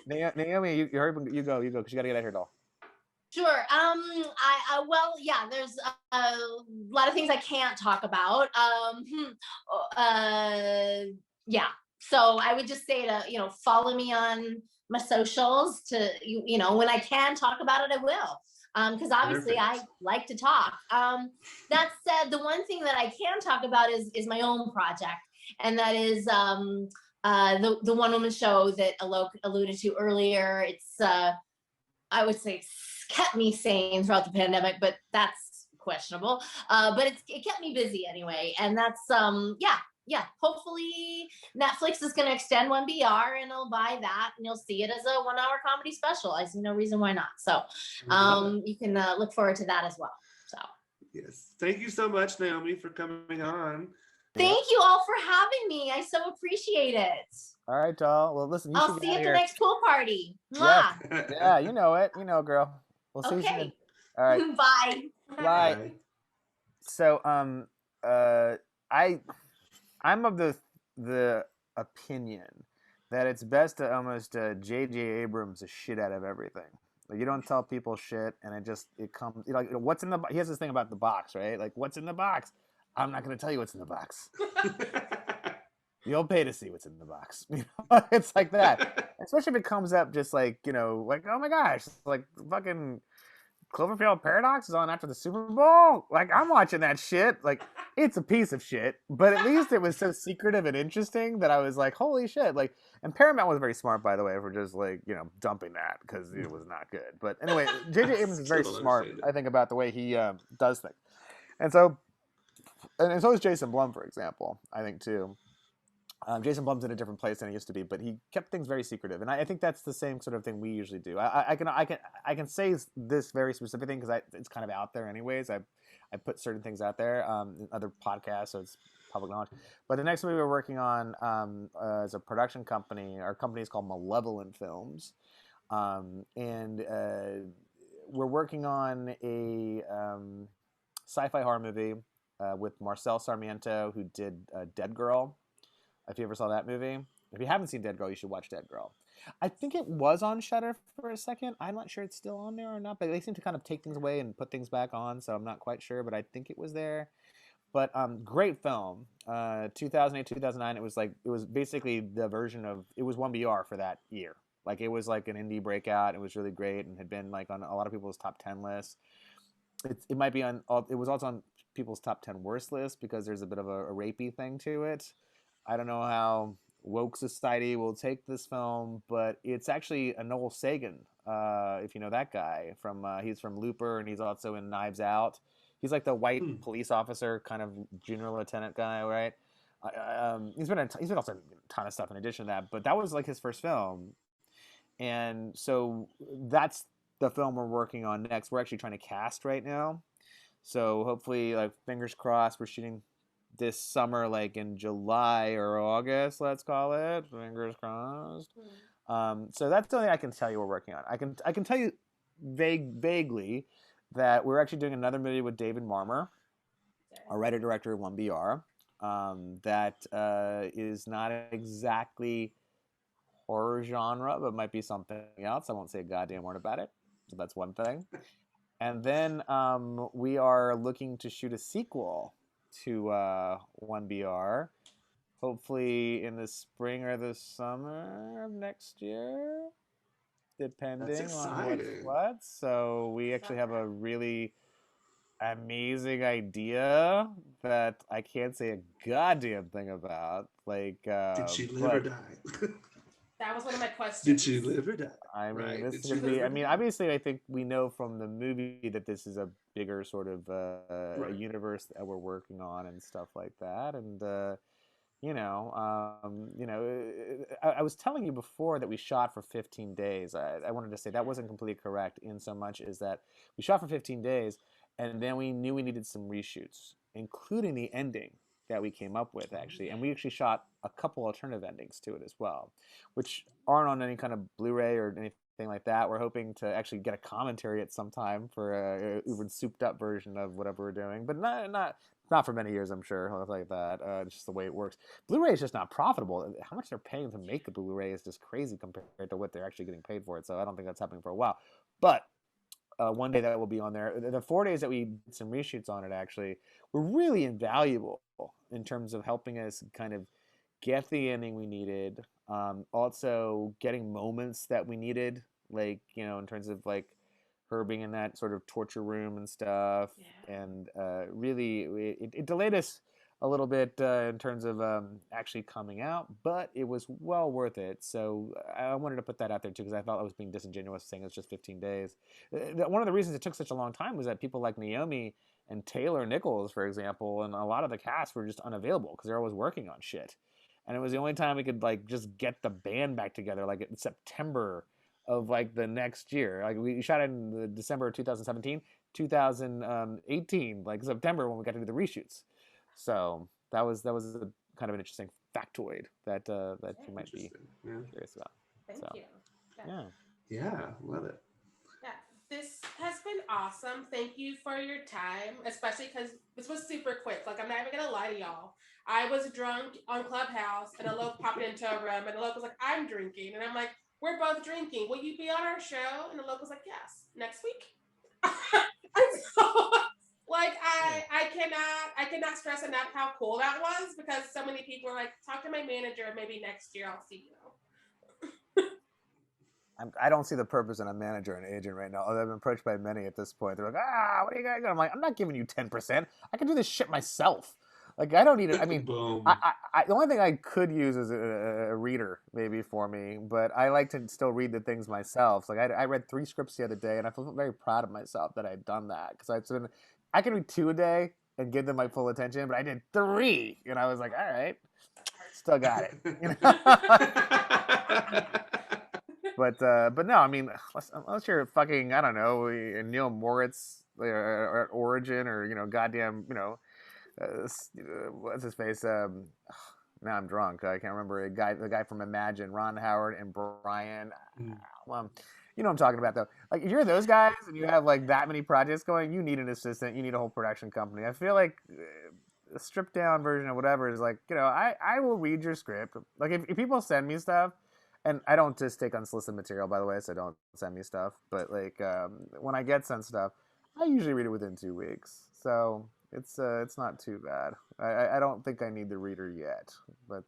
Naomi, you hurry, you go, because you got to get out here, doll. Sure. Well, yeah. There's a lot of things I can't talk about. Yeah. So I would just say to follow me on my socials. To when I can talk about it, I will. Because obviously Perfect. I like to talk. That said, the one thing that I can talk about is my own project, and that is the one woman show that Alok alluded to earlier. It's I would say kept me sane throughout the pandemic, but that's questionable. But it kept me busy anyway, and that's yeah. Hopefully Netflix is going to extend 1BR, and I'll buy that, and you'll see it as a 1-hour comedy special. I see no reason why not. So you can look forward to that as well. So Yes. Thank you so much, Naomi, for coming on. thank you all for having me. I so appreciate it. All right, doll. Well, listen, you I'll should see get you out at here. the next pool party. Yeah. Mwah. Yeah, you know it. You know, girl. We'll see you soon. Okay. All right. Bye. Bye. So, I'm of the opinion that it's best to almost J.J. Abrams the shit out of everything. Like, you don't tell people shit, and it comes. What's in the? He has this thing about the box, right? Like, what's in the box? I'm not going to tell you what's in the box. You'll pay to see what's in the box. It's like that. Especially if it comes up just like like, oh my gosh, like fucking Cloverfield Paradox is on after the Super Bowl. Like, I'm watching that shit. Like, it's a piece of shit, but at least it was so secretive and interesting that I was like, holy shit. Like, and Paramount was very smart, by the way, for just like, dumping that because it was not good. But anyway, J.J. Abrams is very Still don't smart, understand it. I think, about the way he does things. And so is Jason Blum, for example, I think, too. Jason Blum's in a different place than he used to be, but he kept things very secretive, and I think that's the same sort of thing we usually do. I can say this very specific thing because it's kind of out there, anyways. I put certain things out there in other podcasts, so it's public knowledge. But the next movie we're working on as a production company, our company is called Malevolent Films, and we're working on a sci-fi horror movie with Marcel Sarmiento, who did Dead Girl. If you ever saw that movie. If you haven't seen Dead Girl, you should watch Dead Girl. I think it was on Shudder for a second. I'm not sure it's still on there or not, but they seem to kind of take things away and put things back on, so I'm not quite sure, but I think it was there. But great film. 2008, 2009, it was basically the version of, it was 1BR for that year. Like, it was like an indie breakout. It was really great and had been like on a lot of people's top 10 lists. It might be on, it was also on people's top 10 worst list because there's a bit of a rapey thing to it. I don't know how woke society will take this film, but it's actually a Noel Sagan, if you know that guy. He's from Looper, and he's also in Knives Out. He's like the white Hmm. police officer, kind of junior lieutenant guy, right? He's been also in a ton of stuff in addition to that, but that was like his first film, and so that's the film we're working on next. We're actually trying to cast right now, so hopefully, like, fingers crossed, we're shooting this summer, like in July or August, let's call it. Fingers crossed. So that's the only thing I can tell you we're working on. I can tell you vaguely that we're actually doing another movie with David Marmer, a writer director of 1BR. That is not exactly horror genre, but might be something else. I won't say a goddamn word about it. So that's one thing. And then we are looking to shoot a sequel to 1BR, hopefully in the spring or the summer of next year, depending on what's what. So we actually have a really amazing idea that I can't say a goddamn thing about. Like, did she live or die? That was one of my questions. Did she live or die? I mean, Right. this could be. I mean, obviously, I think we know from the movie that this is a bigger sort of Right. universe that we're working on and stuff like that. And I was telling you before that we shot for 15 days. I wanted to say that wasn't completely correct, in so much as that we shot for 15 days, and then we knew we needed some reshoots, including the ending that we came up with, actually. And we actually shot a couple alternative endings to it as well, which aren't on any kind of Blu-ray or anything like that. We're hoping to actually get a commentary at some time for a uber souped up version of whatever we're doing, but not for many years, I'm sure. Like that. It's just the way it works. Blu-ray is just not profitable. How much they're paying to make the Blu-ray is just crazy compared to what they're actually getting paid for it. So I don't think that's happening for a while. But one day that will be on there. The 4 days that we did some reshoots on it actually were really invaluable in terms of helping us kind of get the ending we needed. Also getting moments that we needed, like, in terms of like her being in that sort of torture room and stuff. Yeah. And really, it delayed us a little bit in terms of actually coming out, but it was well worth it. So I wanted to put that out there too, because I thought I was being disingenuous saying it's just 15 days. One of the reasons it took such a long time was that people like Naomi and Taylor Nichols, for example, and a lot of the cast were just unavailable because they're always working on shit. And it was the only time we could like just get the band back together, like in September of like the next year. Like we shot it in the December of 2017, 2018, like September, when we got to do the reshoots. So that was a kind of an interesting factoid that you might be curious about. Thank you. Yeah, love it. Yeah, this has been awesome. Thank you for your time, especially because this was super quick. Like, I'm not even gonna lie to y'all. I was drunk on Clubhouse, and Alok popped into a room, and Alok was like, "I'm drinking," and I'm like, "We're both drinking. Will you be on our show?" And Alok was like, "Yes, next week." And so, like, I cannot stress enough how cool that was, because so many people are like, "Talk to my manager. Maybe next year I'll see you." I don't see the purpose in a manager and agent right now. Although I've been approached by many at this point. They're like, what are you guys doing? I'm like, I'm not giving you 10%. I can do this shit myself. Like, I don't need it. I mean, the only thing I could use is a reader maybe for me, but I like to still read the things myself. So, like, I read 3 scripts the other day, and I feel very proud of myself that I'd done that, because I can read 2 a day and give them my full attention, but I did 3, and I was like, all right, still got it. You know? But no, I mean, unless you're fucking, I don't know, Neil Moritz or at Origin, or goddamn, what's his face? Now I'm drunk. I can't remember the guy from Imagine, Ron Howard and Brian. Well, you know what I'm talking about, though. Like, if you're those guys and you have like that many projects going, you need an assistant. You need a whole production company. I feel like a stripped down version of whatever is like, I will read your script. Like, if people send me stuff. And I don't just take unsolicited material, by the way, so don't send me stuff. But like, when I get sent stuff, I usually read it within 2 weeks, so it's not too bad. I don't think I need the reader yet, but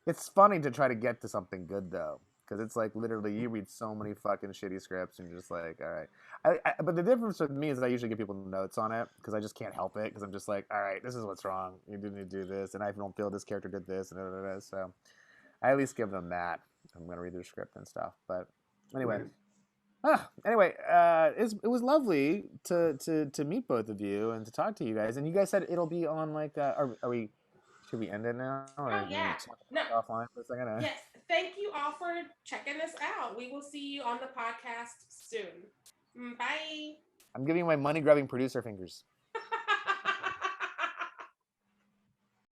it's funny to try to get to something good though, because it's like literally you read so many fucking shitty scripts and you're just like, all right. But the difference with me is I usually give people notes on it because I just can't help it because I'm just like, all right, this is what's wrong. You didn't do this, and I don't feel this character did this, and so I at least give them that. I'm gonna read their script and stuff. But anyway, it was lovely to meet both of you and to talk to you guys. And you guys said it'll be on like, should we end it now? Or Oh, yeah. No. Offline for a second? Yes. Thank you all for checking this out. We will see you on the podcast soon. Bye. I'm giving you my money-grubbing producer fingers.